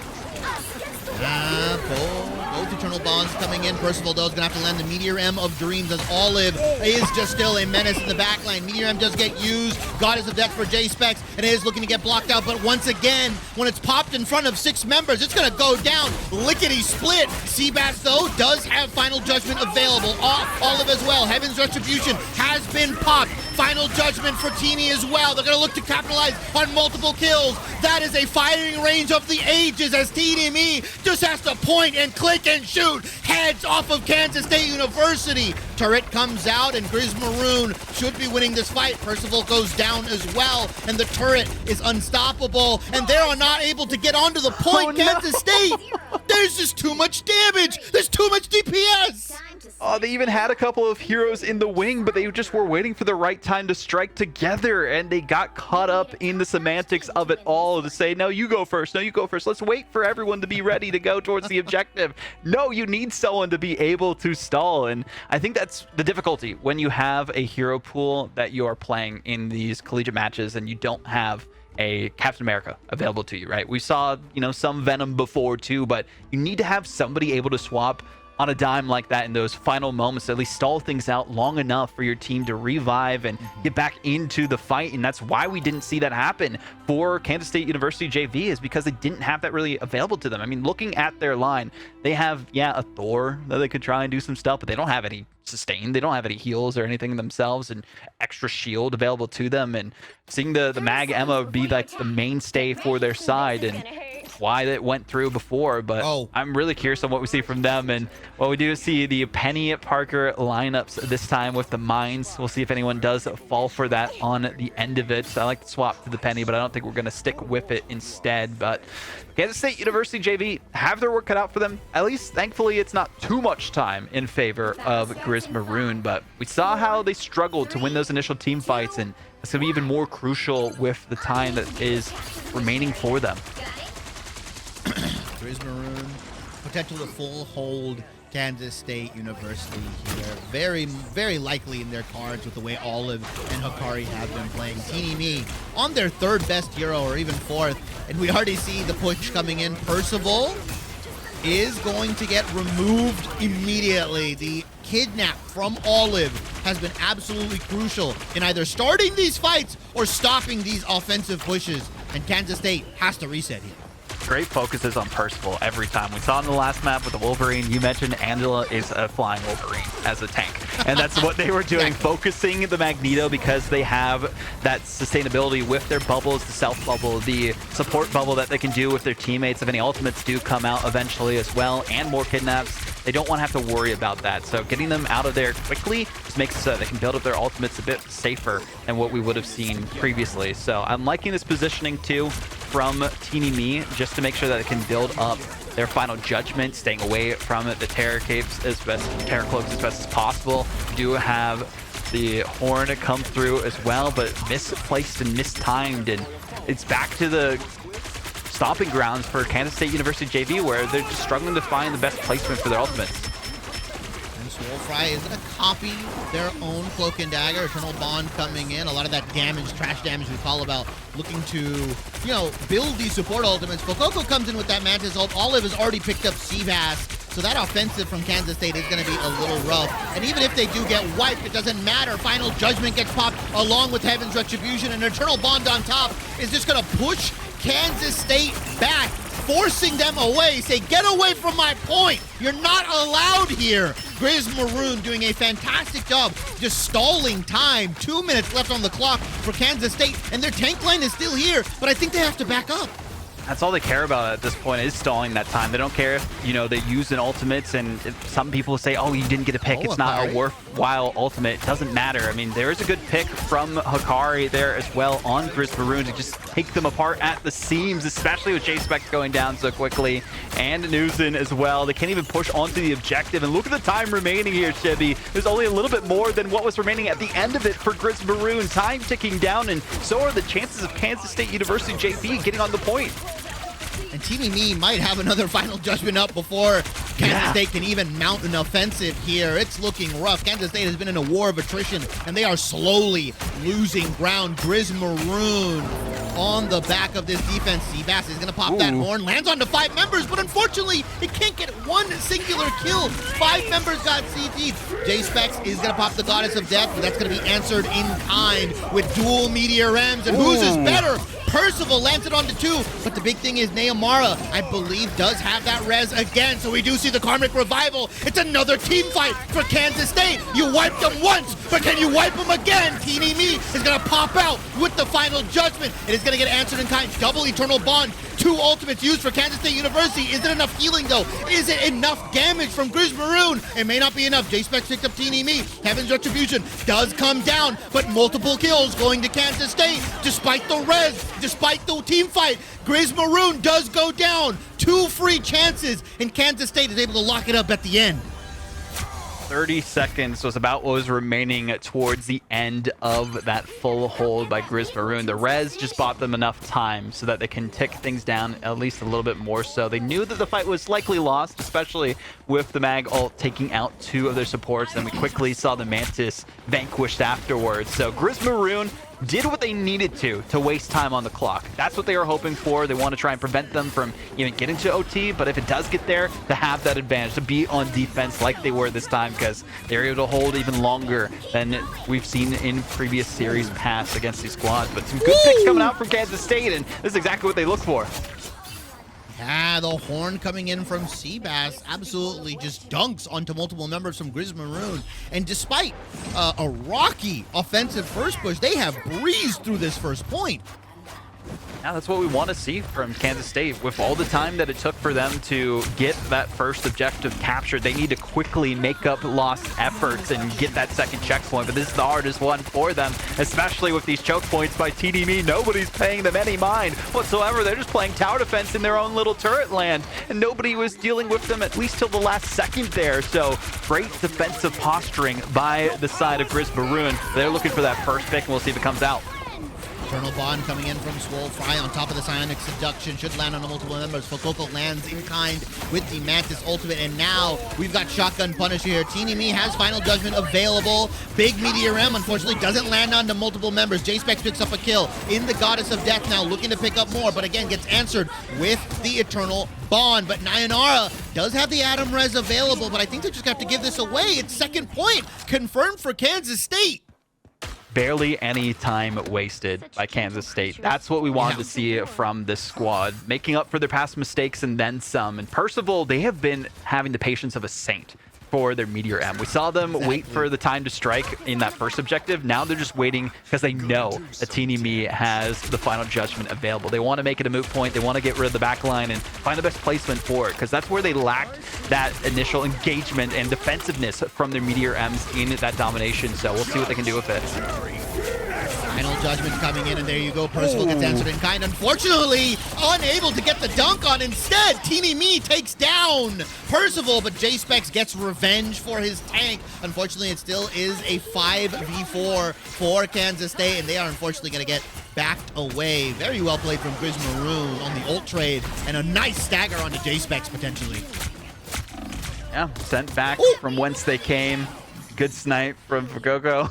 Both Eternal Bonds coming in. Percival, though, is going to have to land the Meteor M of Dreams as Olive is just still a menace in the backline. Meteor M does get used. Goddess of Death for J-Specs, and it is looking to get blocked out. But once again, when it's popped in front of 6 members, it's going to go down lickety-split. Seabats, though, does have Final Judgment available. Olive as well. Heaven's Retribution has been popped. Final Judgment for Teamy as well. They're going to look to capitalize on multiple kills. That is a firing range of the ages as TDME just has to point and click and shoot heads off of Kansas State University. Turret comes out and Grizz Maroon should be winning this fight. Percival goes down as well, and the turret is unstoppable, and they are not able to get onto the point. Kansas State, there's just too much damage. There's too much DPS. Oh, they even had a couple of heroes in the wing, but they just were waiting for the right time to strike together, and they got caught up in the semantics of it all to say, no, you go first. No, you go first. Let's wait for everyone to be ready to go towards the objective. No, you need someone to be able to stall, and I think that's the difficulty when you have a hero pool that you are playing in these collegiate matches and you don't have a Captain America available to you, right? We saw, some Venom before too, but you need to have somebody able to swap on a dime like that in those final moments, at least stall things out long enough for your team to revive and get back into the fight. And that's why we didn't see that happen for Kansas State University JV, is because they didn't have that really available to them. I mean, looking at their line, they have, a Thor that they could try and do some stuff, but they don't have any sustain. They don't have any heals or anything themselves, and extra shield available to them. And seeing the Mag Emma be like the mainstay for their side, and why that went through before, but I'm really curious on what we see from them. And what we do see the Penny Parker lineups this time with the mines. We'll see if anyone does fall for that on the end of it. So I like to swap to the Penny, but I don't think we're going to stick with it instead. But Kansas State University JV have their work cut out for them. At least, thankfully, it's not too much time in favor of Grizz Maroon, but we saw how they struggled to win those initial team fights, and it's going to be even more crucial with the time that is remaining for them. Grizz Maroon, potential to full hold Kansas State University here. Very, very likely in their cards with the way Olive and Hikari have been playing. Teeny Me on their 3rd best hero, or even 4th, and we already see the push coming in. Percival is going to get removed immediately. The kidnap from Olive has been absolutely crucial in either starting these fights or stopping these offensive pushes, and Kansas State has to reset here. great focuses on Percival every time. We saw in the last map with the Wolverine, you mentioned Angela is a flying Wolverine as a tank. And that's what they were doing, focusing the Magneto because they have that sustainability with their bubbles, the self bubble, the support bubble that they can do with their teammates if any ultimates do come out eventually as well, and more kidnaps. They don't want to have to worry about that. So getting them out of there quickly just makes they can build up their ultimates a bit safer than what we would have seen previously. So I'm liking this positioning too from Teeny Me, just to make sure that it can build up their final judgment, staying away from the terror cloaks as best as possible. Do have the horn come through as well, but misplaced and mistimed, and it's back to the stomping grounds for Kansas State University JV, where they're just struggling to find the best placement for their ultimates. And Swolfry is going to copy their own Cloak and Dagger. Eternal Bond coming in. A lot of that damage, trash damage we call about, looking to, you know, build these support ultimates. Fokoko comes in with that Mantis ult. Olive has already picked up Seabass. So that offensive from Kansas State is going to be a little rough. And even if they do get wiped, it doesn't matter. Final Judgment gets popped along with Heaven's Retribution, and Eternal Bond on top is just going to push Kansas State back, forcing them away. Say, get away from my point. You're not allowed here. Grizz Maroon doing a fantastic job just stalling time. 2 minutes left on the clock for Kansas State, and their tank line is still here, but I think they have to back up. That's all they care about at this point, is stalling that time. They don't care if, you know, they use an ultimates, and if some people say, oh, you didn't get a pick, it's not a worthwhile ultimate. It doesn't matter. I mean, there is a good pick from Hikari there as well on Grizz Maroon to just take them apart at the seams, especially with J-Specs going down so quickly, and Newson as well. They can't even push onto the objective, and look at the time remaining here, Shibby. There's only a little bit more than what was remaining at the end of it for Grizz Maroon. Time ticking down, and so are the chances of Kansas State University JV getting on the point. And Teeny Me might have another Final Judgment up before Kansas State can even mount an offensive here. It's looking rough. Kansas State has been in a war of attrition, and they are slowly losing ground. Grizz Maroon on the back of this defense. Seabass is going to pop that horn. Lands onto 5 members, but unfortunately, it can't get one singular kill. 5 members got CT'd. J-Specs is going to pop the Goddess of Death, but that's going to be answered in kind with dual Meteor Rams. And whose is better? Percival lands it onto 2, but the big thing is Neomara, I believe, does have that res again, so we do see the Karmic Revival. It's another team fight for Kansas State. You wiped them once, but can you wipe them again? Teeny Me is going to pop out with the Final Judgment. It is going to get answered in kind. Double Eternal Bond. 2 ultimates used for Kansas State University. Is it enough healing, though? Is it enough damage from Grizz Maroon? It may not be enough. J-Specs picked up Teeny Me. Heaven's Retribution does come down, but multiple kills going to Kansas State. Despite the res, despite the team fight, Grizz Maroon does go down. 2 free chances, and Kansas State is able to lock it up at the end. 30 seconds was about what was remaining towards the end of that full hold by Grizz Maroon. The res just bought them enough time so that they can tick things down at least a little bit more so. They knew that the fight was likely lost, especially with the Mag ult taking out 2 of their supports. Then we quickly saw the Mantis vanquished afterwards. So Grizz Maroon did what they needed to waste time on the clock. That's what they were hoping for. They want to try and prevent them from even getting to OT, but if it does get there, to have that advantage, to be on defense like they were this time, because they're able to hold even longer than we've seen in previous series past against these squads. But some good picks coming out from Kansas State, and this is exactly what they look for. Yeah, the horn coming in from Seabass absolutely just dunks onto multiple members from Grizz Maroon. And despite a rocky offensive first push, they have breezed through this first point. Yeah, that's what we want to see from Kansas State. With all the time that it took for them to get that first objective captured, they need to quickly make up lost efforts and get that second checkpoint. But this is the hardest one for them, especially with these choke points by TDM. Nobody's paying them any mind whatsoever. They're just playing tower defense in their own little turret land, and nobody was dealing with them at least till the last second there. So great defensive posturing by the side of Grizz Maroon. They're looking for that first pick, and we'll see if it comes out. Eternal Bond coming in from Swolfry on top of the Psionic Seduction. Should land on the multiple members. Fokoko lands in kind with the Mantis ultimate. And now we've got Shotgun Punisher here. Teeny Me has Final Judgment available. Big Meteor M unfortunately doesn't land onto multiple members. J-Specs picks up a kill in the Goddess of Death now, looking to pick up more, but again gets answered with the Eternal Bond. But Nyanara does have the Atom Res available, but I think they just have to give this away. It's second point confirmed for Kansas State. barely any time wasted by Kansas State. That's what we wanted to see from this squad, making up for their past mistakes and then some. And Percival, they have been having the patience of a saint for their Meteor M. We saw them wait for the time to strike in that first objective. Now they're just waiting because they know that Teeny Me has the final judgment available. They want to make it a moot point. They want to get rid of the back line and find the best placement for it, because that's where they lacked that initial engagement and defensiveness from their Meteor M's in that domination. So we'll see what they can do with it. Final judgment coming in, and there you go. Percival gets answered in kind. Unfortunately, unable to get the dunk on. Instead, Teeny Me takes down Percival, but J-Specs gets revenge for his tank. Unfortunately, it still is a 5v4 for Kansas State, and they are unfortunately going to get backed away. Very well played from Grizz Maroon on the ult trade, and a nice stagger onto J-Specs potentially. Yeah, sent back from whence they came. Good snipe from Fugogo.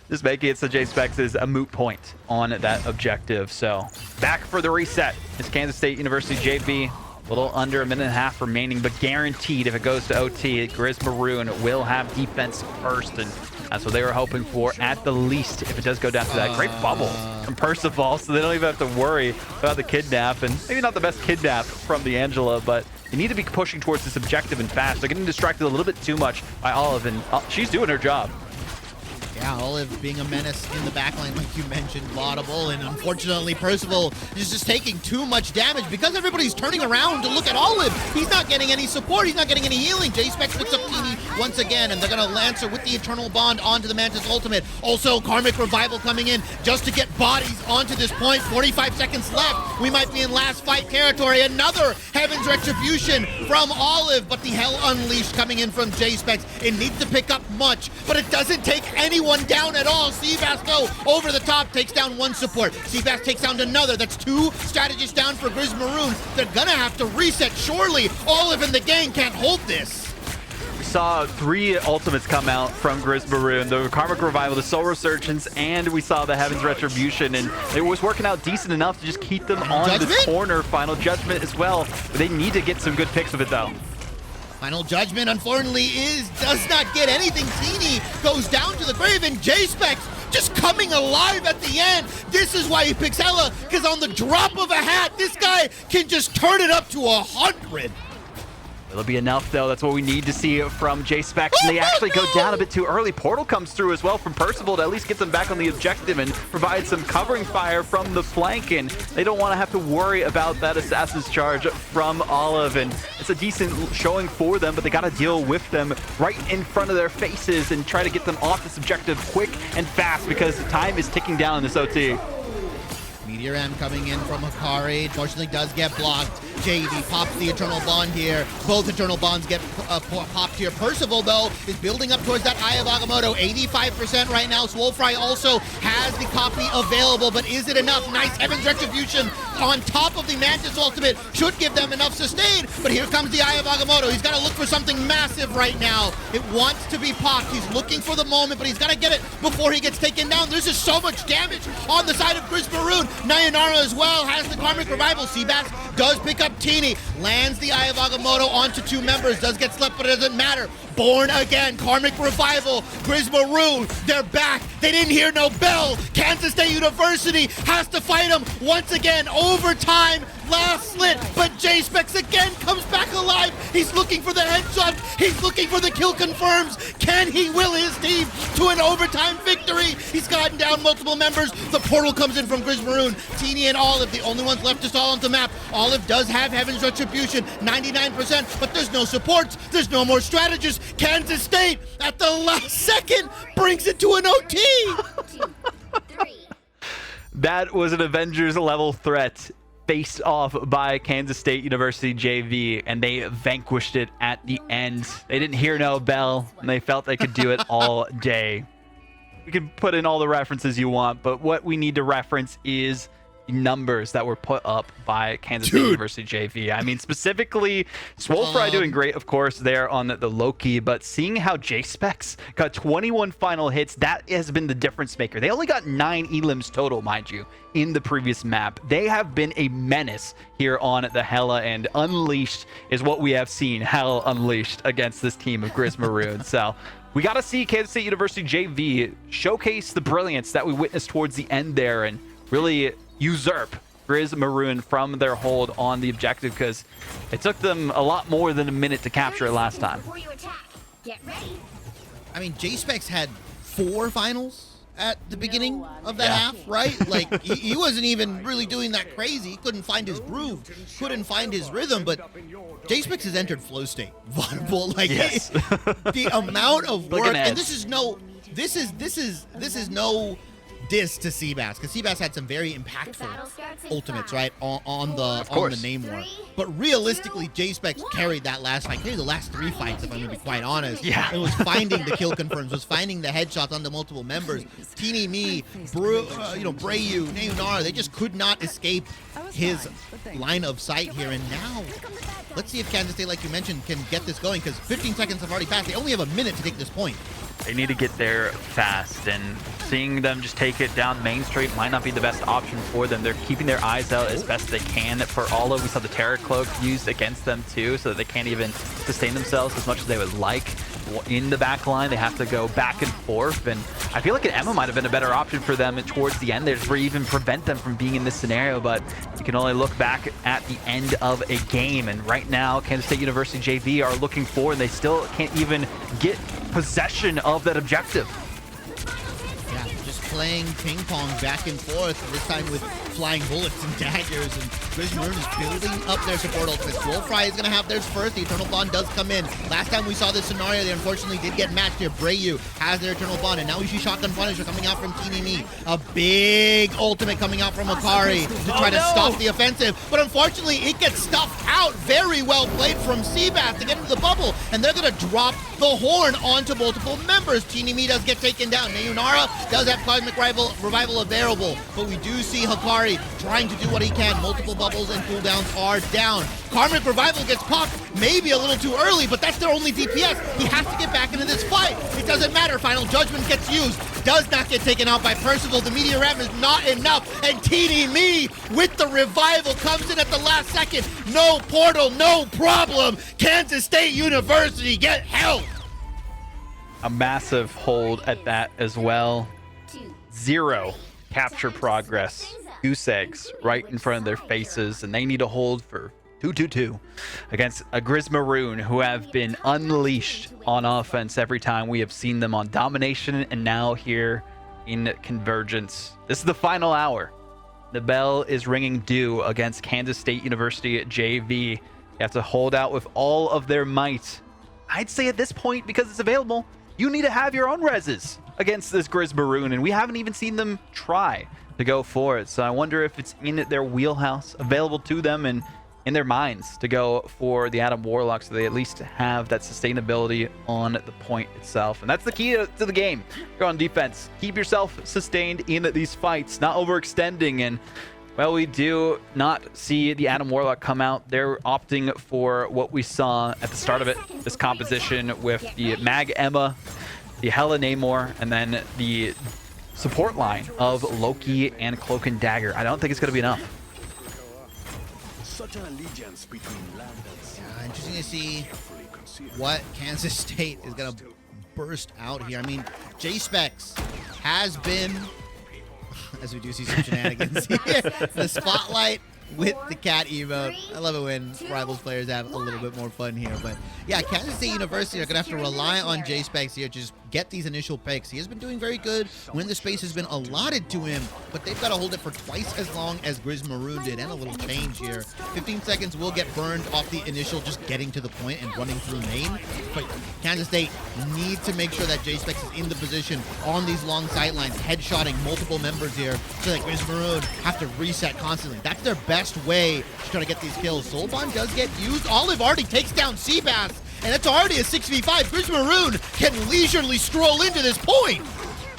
Just making it so J-Specs is a moot point on that objective. So back for the reset is Kansas State University JV. A little under a minute and a half remaining, but guaranteed if it goes to OT, Grizz Maroon will have defense first, and that's what they were hoping for at the least if it does go down to that. Great bubble from Percival, so they don't even have to worry about the kidnap, and maybe not the best kidnap from the Angela, but they need to be pushing towards this objective and fast. They're getting distracted a little bit too much by Olive, and she's doing her job. Yeah, Olive being a menace in the backline, like you mentioned, Vodible, and unfortunately Percival is just taking too much damage because everybody's turning around to look at Olive. He's not getting any support, he's not getting any healing. J-Specs picks up Teeny once again, and they're gonna Lancer with the Eternal Bond onto the Mantis ultimate. Also, Karmic Revival coming in just to get bodies onto this point. 45 seconds left. We might be in last fight territory. Another Heaven's Retribution from Olive, but the Hell Unleashed coming in from J-Specs. It needs to pick up much, but it doesn't take anyone down at all. Seabass, though, over the top, takes down one support. Seabass takes down another. That's two strategists down for Grizz Maroon. They're gonna have to reset. Surely Olive and the gang can't hold this. We saw 3 ultimates come out from Grizz Maroon, the Karmic Revival, the Soul Resurgence, and we saw the Heaven's Retribution, and it was working out decent enough to just keep them on this corner. Final Judgment as well, but they need to get some good picks of it, though. Final Judgment, unfortunately, does not get anything. Teeny goes down to the grave, and J-Specs just coming alive at the end. This is why he picks Ella, because on the drop of a hat, this guy can just turn it up to 100. It'll be enough, though. That's what we need to see from J-Specs. And they actually go down a bit too early. Portal comes through as well from Percival to at least get them back on the objective and provide some covering fire from the flank. And they don't want to have to worry about that Assassin's Charge from Olive. And it's a decent showing for them, but they got to deal with them right in front of their faces and try to get them off this objective quick and fast because time is ticking down in this OT. Meteor M coming in from Hikari. Fortunately does get blocked. JV pops the Eternal Bond here. Both Eternal Bonds get popped here. Percival, though, is building up towards that Eye of Agamotto. 85% right now. Swolfry also has the copy available, but is it enough? Nice Heaven's Retribution on top of the Mantis ultimate. Should give them enough sustain, but here comes the Eye of Agamotto. He's got to look for something massive right now. It wants to be popped. He's looking for the moment, but he's got to get it before he gets taken down. There's just so much damage on the side of Grizz Maroon. Nayanara as well has the Karmic Revival. Seabass does pick up Teeny, lands the Eye of Agamotto onto 2 members, does get slept, but it doesn't matter. Born again, Karmic Revival, Grizz Maroon, they're back. They didn't hear no bell. Kansas State University has to fight them once again. Overtime, last slit, but J-Specs again comes back alive. He's looking for the headshot. He's looking for the kill confirms. Can he will his team to an overtime victory? He's gotten down multiple members. The portal comes in from Grizz Maroon. Teeny and Olive, the only ones left to stall on the map. Olive does have Heaven's Retribution, 99%, but there's no supports. There's no more strategists. Kansas State, at the last second, brings it to an OT. That was an Avengers level threat faced off by Kansas State University JV, and they vanquished it at the end. They didn't hear no bell, and they felt they could do it all day. We can put in all the references you want, but what we need to reference is numbers that were put up by Kansas State University JV. I mean, specifically, Swolefry doing great, of course, there on the Loki, but seeing how J-Specs got 21 final hits, that has been the difference maker. They only got 9 elims total, mind you, in the previous map. They have been a menace here on the Hella, and Unleashed is what we have seen. Hell unleashed against this team of Grizz Maroon. So we got to see Kansas State University JV showcase the brilliance that we witnessed towards the end there and really usurp Grizz Maroon from their hold on the objective, because it took them a lot more than a minute to capture it last time. I mean, J-Specs had 4 finals at the beginning of that half, right? Like, he wasn't even really doing that crazy. He couldn't find his groove, couldn't find his rhythm, but J-Specs has entered flow state. Vodible, like, the amount of work, and this is no diss to Seabass, because Seabass had some very impactful ultimates, right, on the name war. But realistically, J-Specs carried that last fight, carried the last 3 fights, if I'm going to be quite honest. Yeah. It was finding the kill confirms, was finding the headshots onto multiple members. Teeny Me, Brayu, Neonara, they just could not escape his line of sight here. And now, let's see if Kansas State, like you mentioned, can get this going, because 15 seconds have already passed. They only have a minute to take this point. They need to get there fast, and seeing them just take it down Main Street might not be the best option for them. They're keeping their eyes out as best they can for all of. We saw the Terror Cloak used against them too, so that they can't even sustain themselves as much as they would like. In the back line, they have to go back and forth, and I feel like an Emma might have been a better option for them towards the end there to even prevent them from being in this scenario, but you can only look back at the end of a game, and right now Kansas State University JV are looking forward, and they still can't even get possession of that objective. Yeah, just playing ping pong back and forth, this time with flying bullets and daggers, and Grizz Maroon is building up their support ultimates. Wolfry is going to have theirs first. The Eternal Bond does come in. Last time we saw this scenario, they unfortunately did get matched here. Brayu has their Eternal Bond, and now we see Shotgun Punisher coming out from Teeny Me. A big ultimate coming out from Akari to try to stop the offensive, but unfortunately it gets stuffed out. Very well played from Seabass to get into the bubble, and they're going to drop the horn onto multiple members. Teeny Me does get taken down. Neonara does have Cosmic Revival available, but we do see Hakari trying to do what he can. Multiple bubbles and cooldowns are down. Karmic Revival gets popped maybe a little too early, but that's their only DPS. He has to get back into this fight. It doesn't matter. Final Judgment gets used. Does not get taken out by Percival. The Meteor Ram is not enough, and Teeny Me with the revival comes in at the last second. No portal, no problem. Kansas State University, get help. A massive hold at that as well. 0 capture progress. Goose eggs right in front of their faces, and they need to hold for 2-2-2 against a Grizz Maroon who have been unleashed on offense every time we have seen them on Domination and now here in Convergence. This is the final hour. The bell is ringing due against Kansas State University JV. They have to hold out with all of their might. I'd say at this point, because it's available, you need to have your own reses against this Grizz Maroon, and we haven't even seen them try to go for it. So I wonder if it's in their wheelhouse, available to them and in their minds to go for the Adam Warlock, so they at least have that sustainability on the point itself. And that's the key to the game. Go on defense. Keep yourself sustained in these fights, not overextending. And well, we do not see the Adam Warlock come out. They're opting for what we saw at the start of it, this composition with the Mag Emma, the Hella Namor, and then the support line of Loki and Cloak and Dagger. I don't think it's going to be enough. Yeah, interesting to see what Kansas State is going to burst out here. I mean, J-Specs has been, as we do see some shenanigans here, the spotlight with the cat emote. I love it when Rivals players have a little bit more fun here. But yeah, Kansas State University are going to have to rely on J-Specs here to just get these initial picks. He has been doing very good when the space has been allotted to him, but they've got to hold it for twice as long as Grizz Maroon did, and a little change here. 15 seconds will get burned off the initial just getting to the point and running through main, but Kansas State need to make sure that J-Specs is in the position on these long sightlines, headshotting multiple members here, so that Grizz Maroon have to reset constantly. That's their best way to try to get these kills. Soulbond does get used. Olive already takes down Seabass, and it's already a 6v5. Grizz Maroon can leisurely stroll into this point.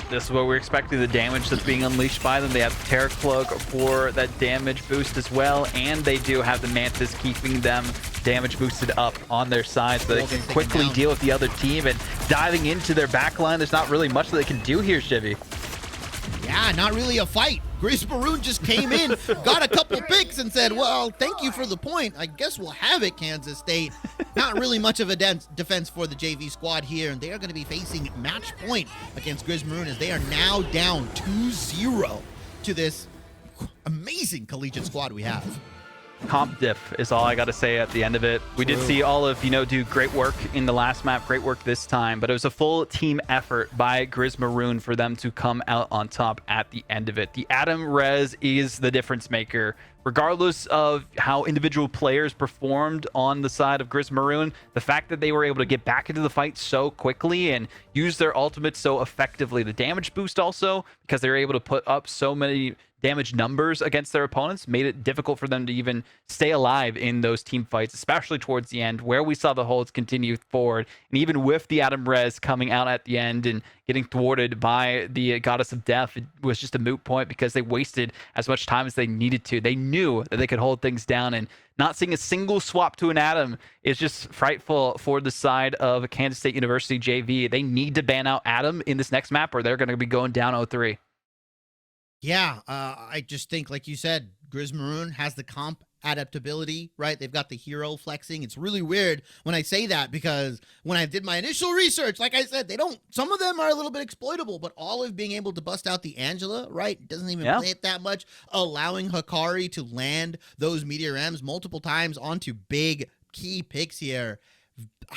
This is what we're expecting, the damage that's being unleashed by them. They have the Terror Cloak for that damage boost as well, and they do have the Mantis keeping them damage boosted up on their side so they can quickly deal with the other team. And diving into their backline, there's not really much that they can do here, Shibby. Yeah, not really a fight. Grizz Maroon just came in, got a couple picks, and said, well, thank you for the point. I guess we'll have it, Kansas State. Not really much of a defense for the JV squad here, and they are going to be facing match point against Grizz Maroon as they are now down 2-0 to this amazing collegiate squad we have. Comp diff is all I got to say at the end of it. We did see Olive, do great work in the last map, great work this time, but it was a full team effort by Grizz Maroon for them to come out on top at the end of it. The Adam Res is the difference maker. Regardless of how individual players performed on the side of Grizz Maroon, the fact that they were able to get back into the fight so quickly and use their ultimates so effectively, the damage boost also, because they were able to put up so many damage numbers against their opponents, made it difficult for them to even stay alive in those team fights, especially towards the end where we saw the holds continue forward. And even with the Adam Res coming out at the end and getting thwarted by the Goddess of Death, it was just a moot point because they wasted as much time as they needed to. They knew that they could hold things down, and not seeing a single swap to an Adam is just frightful for the side of Kansas State University JV. They need to ban out Adam in this next map or they're going to be going down 0-3. Yeah, I just think, like you said, Grizz Maroon has the comp adaptability, right? They've got the hero flexing. It's really weird when I say that because when I did my initial research, like I said, some of them are a little bit exploitable, but Olive being able to bust out the Angela, right? Doesn't even play it that much, allowing Hikari to land those Meteor M's multiple times onto big key picks here.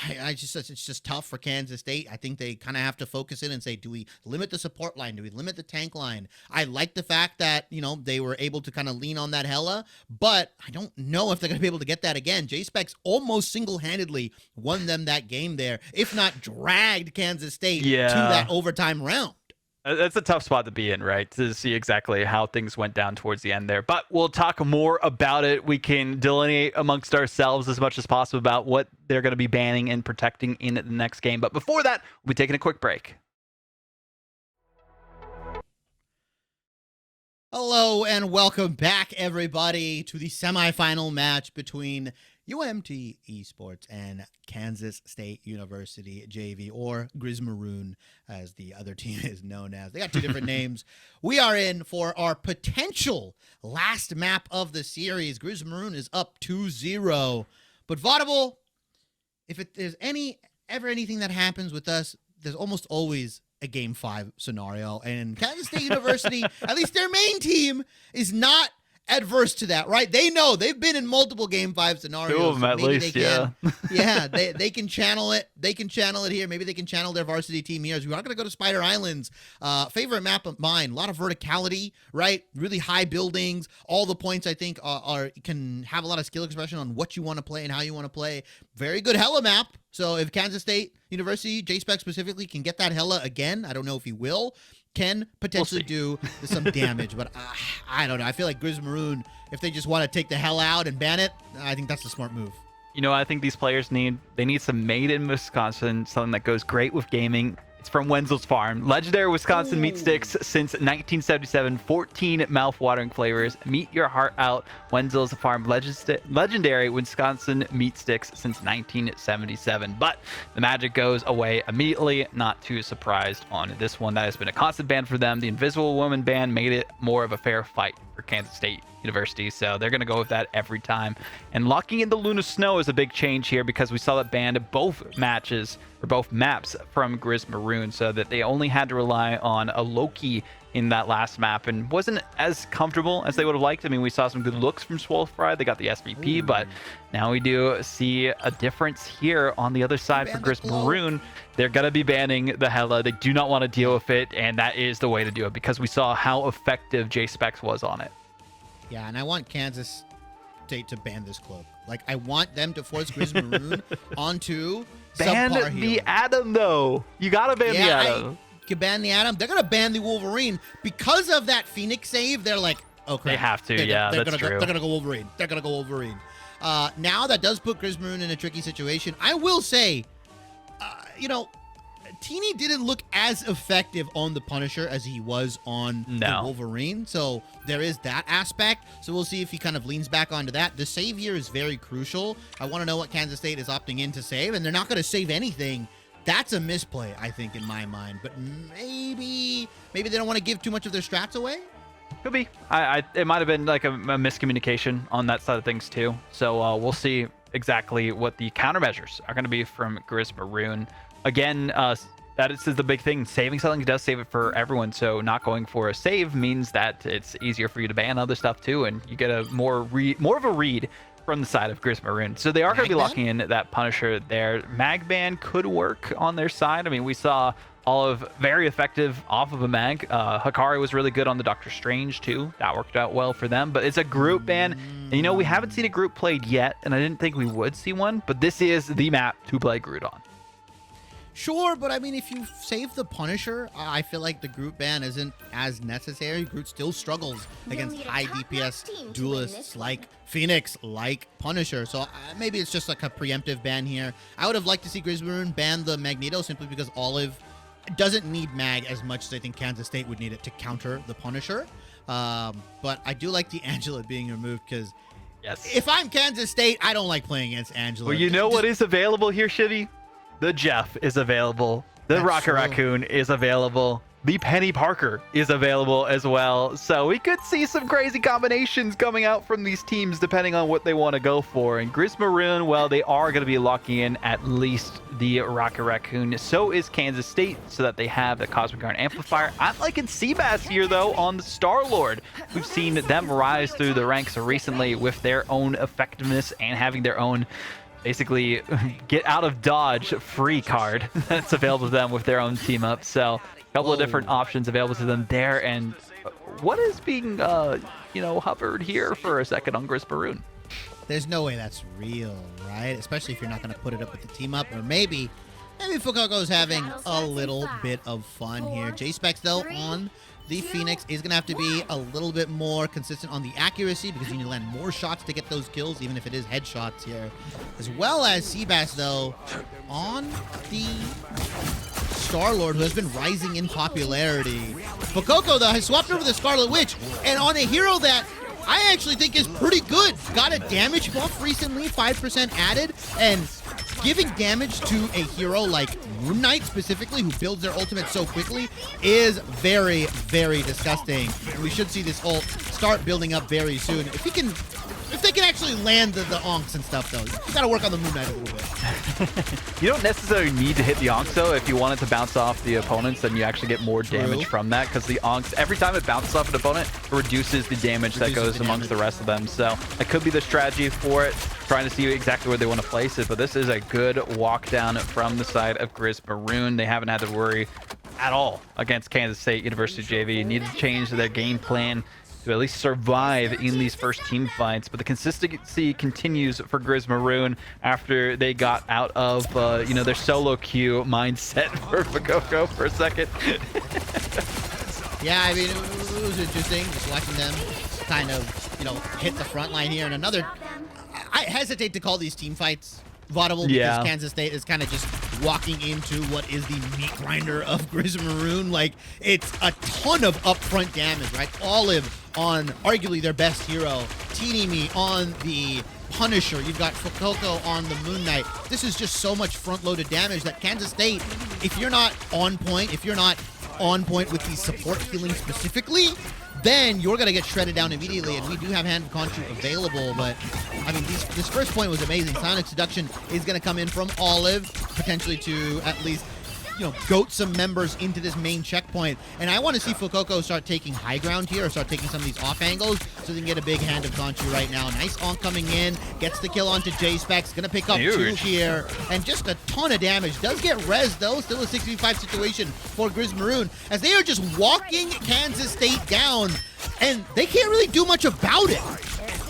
It's just tough for Kansas State. I think they kind of have to focus in and say, do we limit the support line? Do we limit the tank line? I like the fact that, they were able to kind of lean on that Hella, but I don't know if they're going to be able to get that again. J-Specs almost single-handedly won them that game there, if not dragged Kansas State to that overtime round. That's a tough spot to be in, right? To see exactly how things went down towards the end there. But we'll talk more about it. We can delineate amongst ourselves as much as possible about what they're going to be banning and protecting in the next game. But before that, we'll be taking a quick break. Hello and welcome back, everybody, to the semifinal match between UMT Esports and Kansas State University JV, or Grizz Maroon, as the other team is known as. They got two different names. We are in for our potential last map of the series. Grizz Maroon is up 2-0. But Vodible, if there's ever anything that happens with us, there's almost always a Game 5 scenario. And Kansas State University, at least their main team, is not adverse to that, right? They know they've been in multiple Game 5 scenarios. Two of them, at least, yeah, they can channel it. They can channel it here. Maybe they can channel their varsity team here. We're not going to go to Spider Islands. Favorite map of mine. A lot of verticality, right? Really high buildings. All the points, I think, can have a lot of skill expression on what you want to play and how you want to play. Very good Hella map. So if Kansas State University, J-Spec specifically, can get that Hella again, I don't know if he will, can potentially do some damage, but I don't know. I feel like Grizz Maroon, if they just want to take the hell out and ban it, I think that's the smart move. I think these players need some made in Wisconsin, something that goes great with gaming. It's from Wenzel's Farm. Legendary Wisconsin meat sticks since 1977. 14 mouth-watering flavors. Meet your heart out. Wenzel's Farm legendary Wisconsin meat sticks since 1977. But the magic goes away immediately. Not too surprised on this one. That has been a constant ban for them. The Invisible Woman ban made it more of a fair fight for Kansas State University, so they're going to go with that every time. And locking in the Luna Snow is a big change here because we saw that banned both maps from Grizz Maroon, so that they only had to rely on a Loki in that last map and wasn't as comfortable as they would have liked. I mean, we saw some good looks from Swole Fry. They got the SVP, but now we do see a difference here on the other side for Grizz Maroon. They're going to be banning the Hella. They do not want to deal with it, and that is the way to do it because we saw how effective J-Specs was on it. Yeah, and I want Kansas State to ban this cloak. Like, I want them to force Grizz Maroon onto ban subpar the healing. Adam, though. You gotta ban the Adam. Can ban the Adam. They're gonna ban the Wolverine because of that Phoenix save. They're like, oh crap. They have to. That's true. They're gonna go Wolverine. They're gonna go Wolverine. Now that does put Grizz Maroon in a tricky situation. I will say, Teeny didn't look as effective on the Punisher as he was on the Wolverine. So there is that aspect. So we'll see if he kind of leans back onto that. The save here is very crucial. I want to know what Kansas State is opting in to save, and they're not going to save anything. That's a misplay, I think, in my mind. But maybe they don't want to give too much of their strats away. Could be. It might have been like a miscommunication on that side of things too. So we'll see exactly what the countermeasures are going to be from Grizz Maroon. Again, that is the big thing. Saving something does save it for everyone. So not going for a save means that it's easier for you to ban other stuff too, and you get a more of a read from the side of Grizz Maroon. So they are going to be locking in that Punisher there. Mag ban could work on their side. I mean, we saw Olive very effective off of a mag. Hikari was really good on the Doctor Strange too. That worked out well for them. But it's a group ban. And, you know, we haven't seen a group played yet, and I didn't think we would see one. But this is the map to play Groot on. Sure, but I mean, if you save the Punisher, I feel like the group ban isn't as necessary. Groot still struggles against high DPS duelists like Phoenix, like Punisher. So maybe it's just like a preemptive ban here. I would have liked to see Grizz Maroon ban the Magneto simply because Olive doesn't need mag as much as I think Kansas State would need it to counter the Punisher. But I do like the Angela being removed because if I'm Kansas State, I don't like playing against Angela. Well, you know what is available here, Shibby? The Jeff is available. The Rocket Raccoon is available. The Penny Parker is available as well. So we could see some crazy combinations coming out from these teams depending on what they want to go for. And Grizz Maroon, well, they are going to be locking in at least the Rocket Raccoon. So is Kansas State, so that they have the Cosmic Iron Amplifier. I'm liking Seabass here, though, on the Star-Lord. We've seen them rise through the ranks recently with their own effectiveness and having their own basically get out of dodge free card that's available to them with their own team up. So a couple of different options available to them there. And what is being hovered here for a second on Grizz Maroon? There's no way that's real, right? Especially if you're not going to put it up with the team up. Or maybe Fuecoco's having a little bit of fun here. J-Specs, though, on the Phoenix is going to have to be a little bit more consistent on the accuracy because you need to land more shots to get those kills, even if it is headshots here. As well as Seabass, though, on the Star-Lord, who has been rising in popularity. Fuecoco, though, has swapped over the Scarlet Witch, and on a hero that I actually think is pretty good. Got a damage buff recently, 5% added, and giving damage to a hero like Moon Knight specifically, who builds their ultimate so quickly, is very, very disgusting. And we should see this ult start building up very soon. If they can actually land the onks and stuff, though. You gotta work on the Moon Knight a little bit. You don't necessarily need to hit the onks, though. If you want it to bounce off the opponents, then you actually get more damage from that, because the onks, every time it bounces off an opponent, it reduces the damage that goes amongst the rest of them. So that could be the strategy for it, trying to see exactly where they want to place it. But this is a good walk down from the side of Grizz Maroon. They haven't had to worry at all against Kansas State University JV. Needed to change their game plan to at least survive in these first team fights. But the consistency continues for Grizz Maroon after they got out of their solo queue mindset for Fuecoco for a second. Yeah, I mean, it was interesting just watching them kind of, hit the front line here. And another, I hesitate to call these team fights Vodible because Kansas State is kind of just walking into what is the meat grinder of Grizz Maroon. Like, it's a ton of upfront damage, right? Olive on arguably their best hero, Teeny on the Punisher. You've got Fuecoco on the Moon Knight. This is just so much front-loaded damage that Kansas State, if you're not on point with the support healing specifically, then you're going to get shredded down immediately. And we do have Hand of Conchu available, but I mean, this first point was amazing. Sonic Seduction is going to come in from Olive, potentially to at least, goat some members into this main checkpoint. And I want to see Fuecoco start taking high ground here, or start taking some of these off angles, so they can get a big Hand of Conchu right now. Nice onk coming in, gets the kill onto J-Specs, going to pick up 2 here, and just a ton of damage. Does get res, though, still a 6v5 situation for Grizz Maroon, as they are just walking Kansas State down, and they can't really do much about it.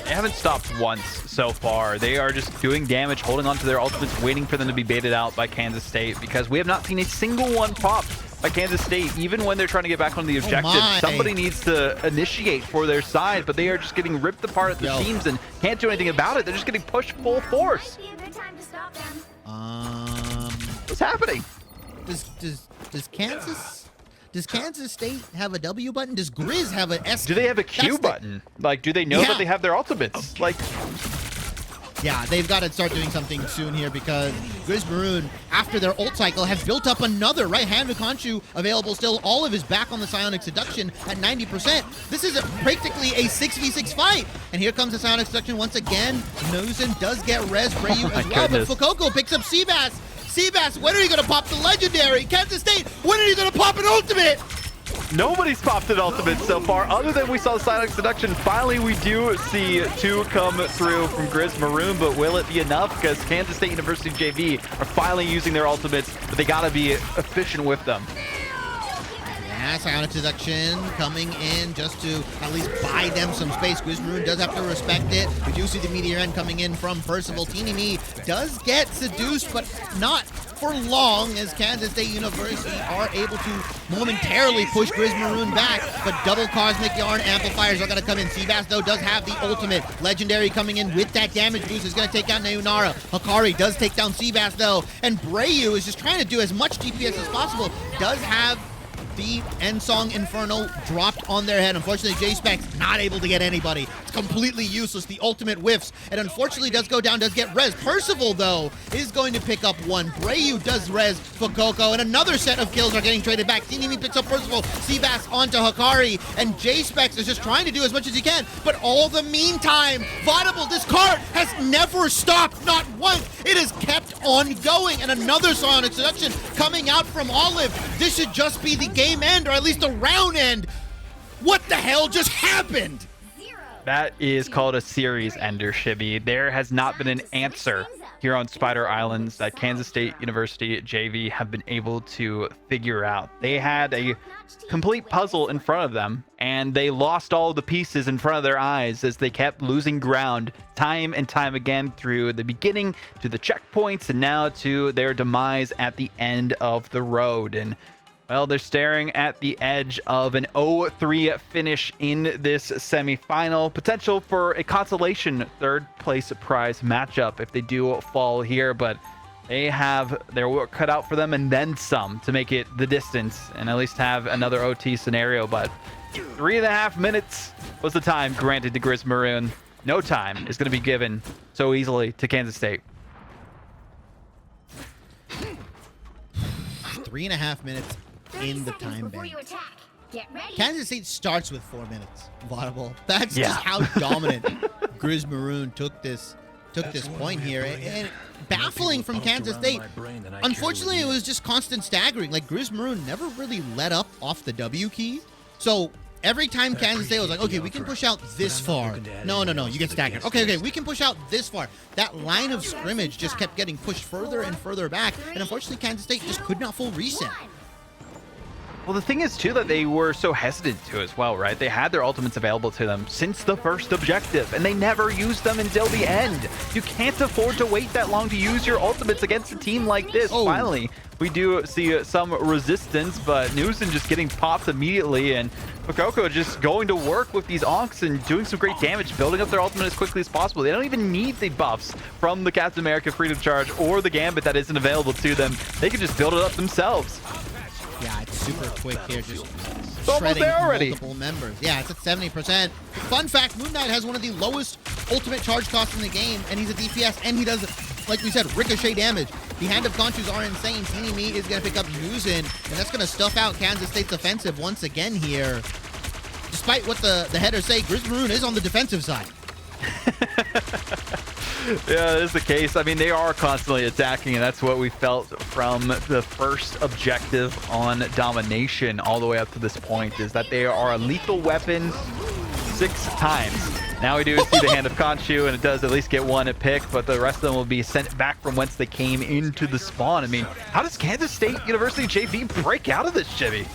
They haven't stopped once so far. They are just doing damage, holding on to their ultimates, waiting for them to be baited out by Kansas State, because we have not seen a single one pop by Kansas State, even when they're trying to get back on the objective. Somebody needs to initiate for their side, but they are just getting ripped apart at the seams and can't do anything about it. They're just getting pushed full force. What's happening? Does Kansas State have a W button? Does Grizz have a S? Do they have a Q button? Like, do they know that they have their ultimates? Like, yeah, they've got to start doing something soon here because Grizz Maroon, after their ult cycle, have built up another, right? Hand of Conchu available still. All of his back on the Psionic Seduction at 90%. This is practically a 6v6 fight. And here comes the Psionic Seduction once again. Nozen does get res, Brayu as well, but Fuecoco picks up Seabass. Seabass, when are you going to pop the legendary? Kansas State, when are you going to pop an ultimate? Nobody's popped an ultimate so far, other than we saw the Psionic Seduction. Finally, we do see 2 come through from Grizz Maroon, but will it be enough? Because Kansas State University JV are finally using their ultimates, but they gotta be efficient with them. Yeah, Psionic Seduction coming in just to at least buy them some space. Grizz Maroon does have to respect it. We do see the Meteor End coming in from Percival. Teeny Me does get seduced, but not for long, as Kansas State University are able to momentarily push Grizz Maroon back, but double Cosmic Yarn amplifiers are going to come in. Seabass, though, does have the ultimate. Legendary coming in with that damage boost is going to take down Neunara. Hikari does take down Seabass, though, and Brayu is just trying to do as much DPS as possible. Does have the End Song Inferno dropped on their head. Unfortunately, J-Spec's not able to get anybody. It's completely useless. The ultimate whiffs, and unfortunately does go down, does get res. Percival, though, is going to pick up one. Brayu does res Fuecoco, and another set of kills are getting traded back. Teeny picks up Percival, Seabass onto Hikari, and J-Specs is just trying to do as much as he can, but all the meantime, Vodible, this card has never stopped, not once. It has kept on going, and another Psionic Seduction coming out from Olive. This should just be the game end, or at least a round end. What the hell just happened? That is called a series ender, Shibby. There has not been an answer here on Spider Islands that Kansas State University JV have been able to figure out. They had a complete puzzle in front of them, and they lost all the pieces in front of their eyes as they kept losing ground time and time again through the beginning to the checkpoints and now to their demise at the end of the road. And well, they're staring at the edge of an 0-3 finish in this semifinal. Potential for a consolation third place prize matchup if they do fall here, but they have their work cut out for them and then some to make it the distance and at least have another OT scenario. But 3.5 minutes was the time granted to Grizz Maroon. No time is going to be given so easily to Kansas State. 3.5 minutes in the time bank. Kansas State starts with 4 minutes. Vodible. That's just how dominant Grizz Maroon took this point here. And baffling from Kansas State. Unfortunately, it was just constant staggering. Like, Grizz Maroon never really let up off the W key. So every time Kansas State was like, okay, we can push out this far. No, you get staggered. Okay, we can push out this far. That line of scrimmage just kept getting pushed further and further back. And unfortunately, Kansas State just could not full reset. Well, the thing is, too, that they were so hesitant to as well, right? They had their ultimates available to them since the first objective, and they never used them until the end. You can't afford to wait that long to use your ultimates against a team like this. Oh. Finally, we do see some resistance, but Newson just getting popped immediately, and Fuecoco just going to work with these Onks and doing some great damage, building up their ultimate as quickly as possible. They don't even need the buffs from the Captain America Freedom Charge or the Gambit that isn't available to them. They can just build it up themselves. Yeah, it's super quick here, just shredding multiple members. Yeah, it's at 70%. Fun fact, Moon Knight has one of the lowest ultimate charge costs in the game, and he's a DPS, and he does, like we said, ricochet damage. The Hand of Conchus are insane. Teeny Me is going to pick up Newson, and that's going to stuff out Kansas State's offensive once again here. Despite what the headers say, Grizz Maroon is on the defensive side. Yeah, that is the case. I mean, they are constantly attacking, and that's what we felt from the first objective on domination all the way up to this point, is that they are a lethal weapon 6 times. Now we do see the Hand of Conchu, and it does at least get one a pick, but the rest of them will be sent back from whence they came into the spawn. I mean, how does Kansas State University JV break out of this, Shibby?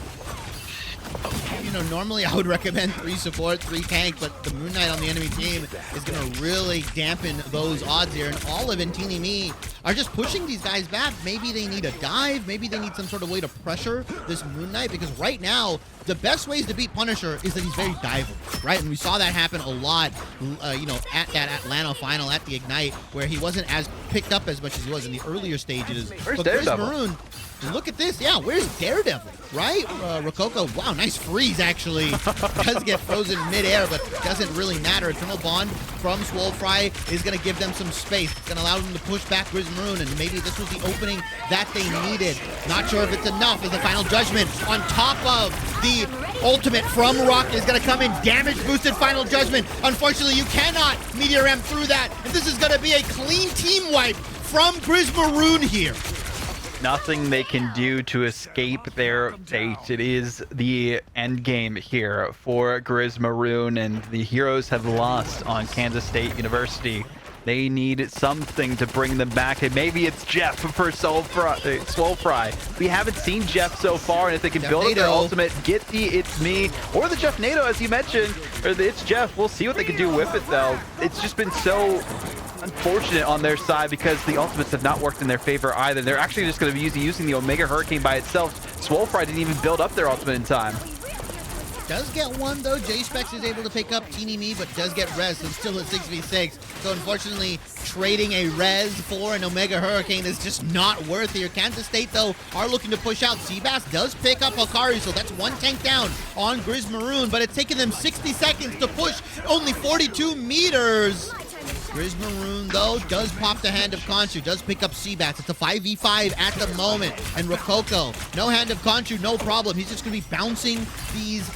You know, normally I would recommend 3 support, 3 tank, but the Moon Knight on the enemy team is going to really dampen those odds here. And Olive and Teeny Me are just pushing these guys back. Maybe they need a dive. Maybe they need some sort of way to pressure this Moon Knight, because right now, the best ways to beat Punisher is that he's very diveable, right? And we saw that happen a lot, you know, at that Atlanta final at the Ignite, where he wasn't as picked up as much as he was in the earlier stages. But Grizz Maroon look at this. Yeah, where's Daredevil, right? Rococo, wow, nice freeze, actually. Does get frozen midair, but doesn't really matter. Eternal Bond from Swolefry is going to give them some space. It's going to allow them to push back Grizmaroon, and maybe this was the opening that they needed. Not sure if it's enough as the final judgment on top of the ultimate from Rock is going to come in. Damage boosted final judgment. Unfortunately, you cannot Meteor M through that, and this is going to be a clean team wipe from Grizmaroon here. Nothing they can do to escape their fate. It is the end game here for Grizmaroon, and the heroes have lost on Kansas State University. They need something to bring them back, and maybe it's Jeff for Swolefry. We haven't seen Jeff so far, and if they can build up their ultimate, get the It's Me, or the Jeff NATO, as you mentioned, or the It's Jeff. We'll see what they can do with it, though. It's just been so unfortunate on their side because the ultimates have not worked in their favor either. They're actually just going to be using the Omega Hurricane by itself. Swolefry didn't even build up their ultimate in time. Does get one, though. J-Specs is able to pick up Teeny Me, but does get res, so still at 6v6. So unfortunately, trading a res for an Omega Hurricane is just not worth here. Kansas State, though, are looking to push out. Seabass does pick up Hikari, so that's one tank down on Grizmaroon, but it's taken them 60 seconds to push only 42 meters. Grizmaroon, though, does pop the Hand of Khonshu, does pick up Seabass. It's a 5v5 at the moment. And Rococo, no Hand of Khonshu, no problem. He's just going to be bouncing these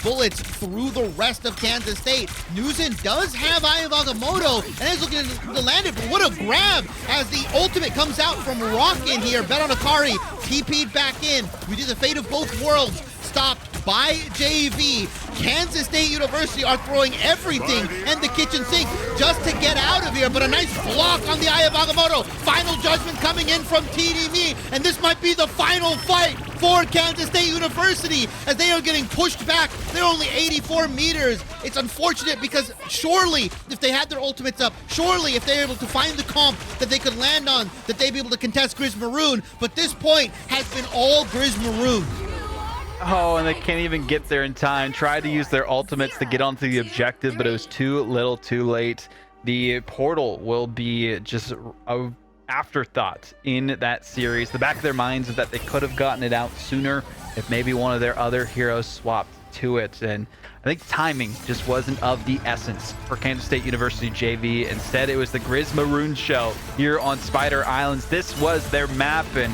bullets through the rest of Kansas State. Newson does have Eye of Agamotto and is looking to land it, but what a grab as the ultimate comes out from Rockin here. Bet on Hikari, TP'd back in. We do the fate of both worlds. Stopped by JV. Kansas State University are throwing everything and the kitchen sink just to get out of here, but a nice block on the Eye of Agamotto. Final judgment coming in from TDM, and this might be the final fight for Kansas State University as they are getting pushed back. They're only 84 meters. It's unfortunate because surely if they had their ultimates up, surely if they're able to find the comp that they could land on, that they'd be able to contest Grizmaroon, but this point has been all Grizmaroon. Oh, and they can't even get there in time. Tried to use their ultimates to get onto the objective, but it was too little too late. The portal will be just a afterthought in that series. The back of their minds is that they could have gotten it out sooner if maybe one of their other heroes swapped to it. And I think timing just wasn't of the essence for Kansas State University JV. Instead, it was the Grizmaroon show here on Spider Islands. This was their map, and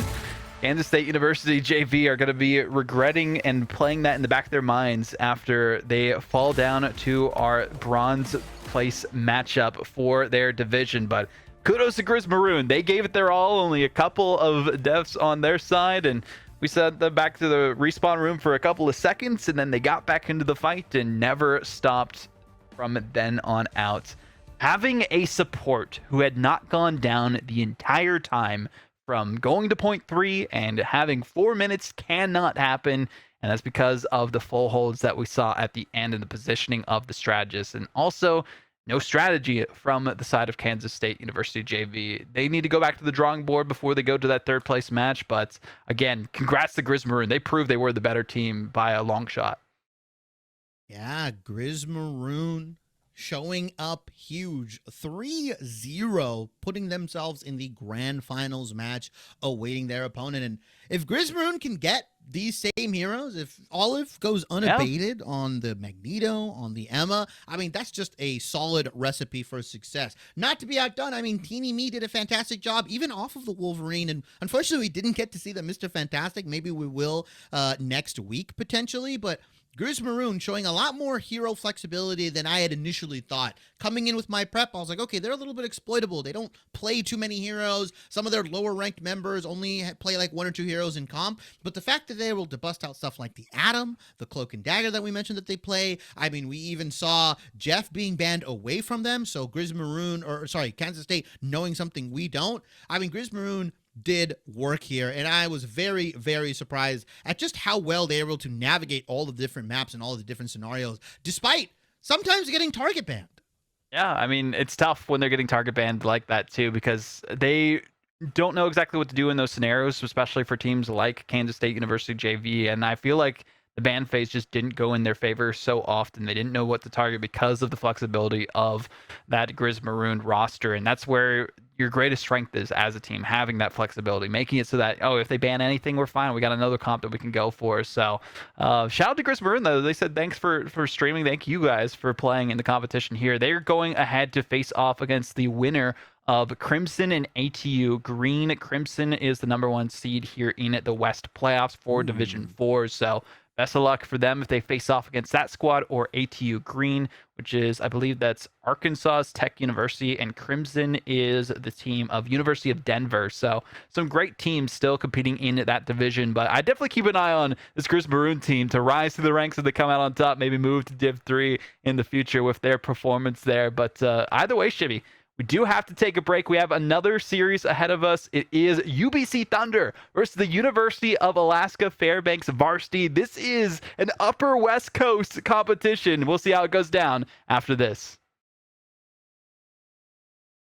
Kansas State University JV are going to be regretting and playing that in the back of their minds after they fall down to our bronze place matchup for their division. But kudos to Grizmaroon. They gave it their all, only a couple of deaths on their side, and we sent them back to the respawn room for a couple of seconds, and then they got back into the fight and never stopped from then on out. Having a support who had not gone down the entire time from going to point 3 and having 4 minutes cannot happen, and that's because of the full holds that we saw at the end and the positioning of the strategists, and also no strategy from the side of Kansas State University JV. They need to go back to the drawing board before they go to that third place match, but again, congrats to Grizmaroon. They proved they were the better team by a long shot. Yeah, Grizmaroon showing up huge. 3-0, putting themselves in the grand finals match, awaiting their opponent. And if Grizmaroon can get these same heroes, if Olive goes unabated on the Magneto, on the Emma, I mean, that's just a solid recipe for success. Not to be outdone, I mean, Teeny Me did a fantastic job, even off of the Wolverine, and unfortunately, we didn't get to see the Mr. Fantastic. Maybe we will next week, potentially, but Grizmaroon showing a lot more hero flexibility than I had initially thought. Coming in with my prep, I was like, okay, they're a little bit exploitable. They don't play too many heroes. Some of their lower ranked members only play like 1 or 2 heroes in comp. But the fact that they're able to bust out stuff like the Atom, the Cloak and Dagger that we mentioned that they play. I mean, we even saw Jeff being banned away from them. So Kansas State knowing something we don't. I mean, Grizmaroon did work here, and I was very, very surprised at just how well they were able to navigate all the different maps and all of the different scenarios, despite sometimes getting target banned. Yeah, I mean, it's tough when they're getting target banned like that too, because they don't know exactly what to do in those scenarios, especially for teams like Kansas State University JV, and I feel like the ban phase just didn't go in their favor so often. They didn't know what to target because of the flexibility of that Grizmaroon roster, and that's where your greatest strength is as a team, having that flexibility, making it so that, oh, if they ban anything, we're fine. We got another comp that we can go for. So shout out to Chris Maroon, though. They said thanks for streaming. Thank you guys for playing in the competition here. They're going ahead to face off against the winner of Crimson and ATU Green. Crimson is the #1 seed here in the West playoffs for Division 4. So best of luck for them if they face off against that squad, or ATU Green, which is, I believe that's Arkansas Tech University, and Crimson is the team of University of Denver. So some great teams still competing in that division, but I definitely keep an eye on this Chris Maroon team to rise through the ranks as they come out on top, maybe move to Div 3 in the future with their performance there. But either way, Shibby, we do have to take a break. We have another series ahead of us. It is UBC Thunder versus the University of Alaska Fairbanks Varsity. This is an Upper West Coast competition. We'll see how it goes down after this.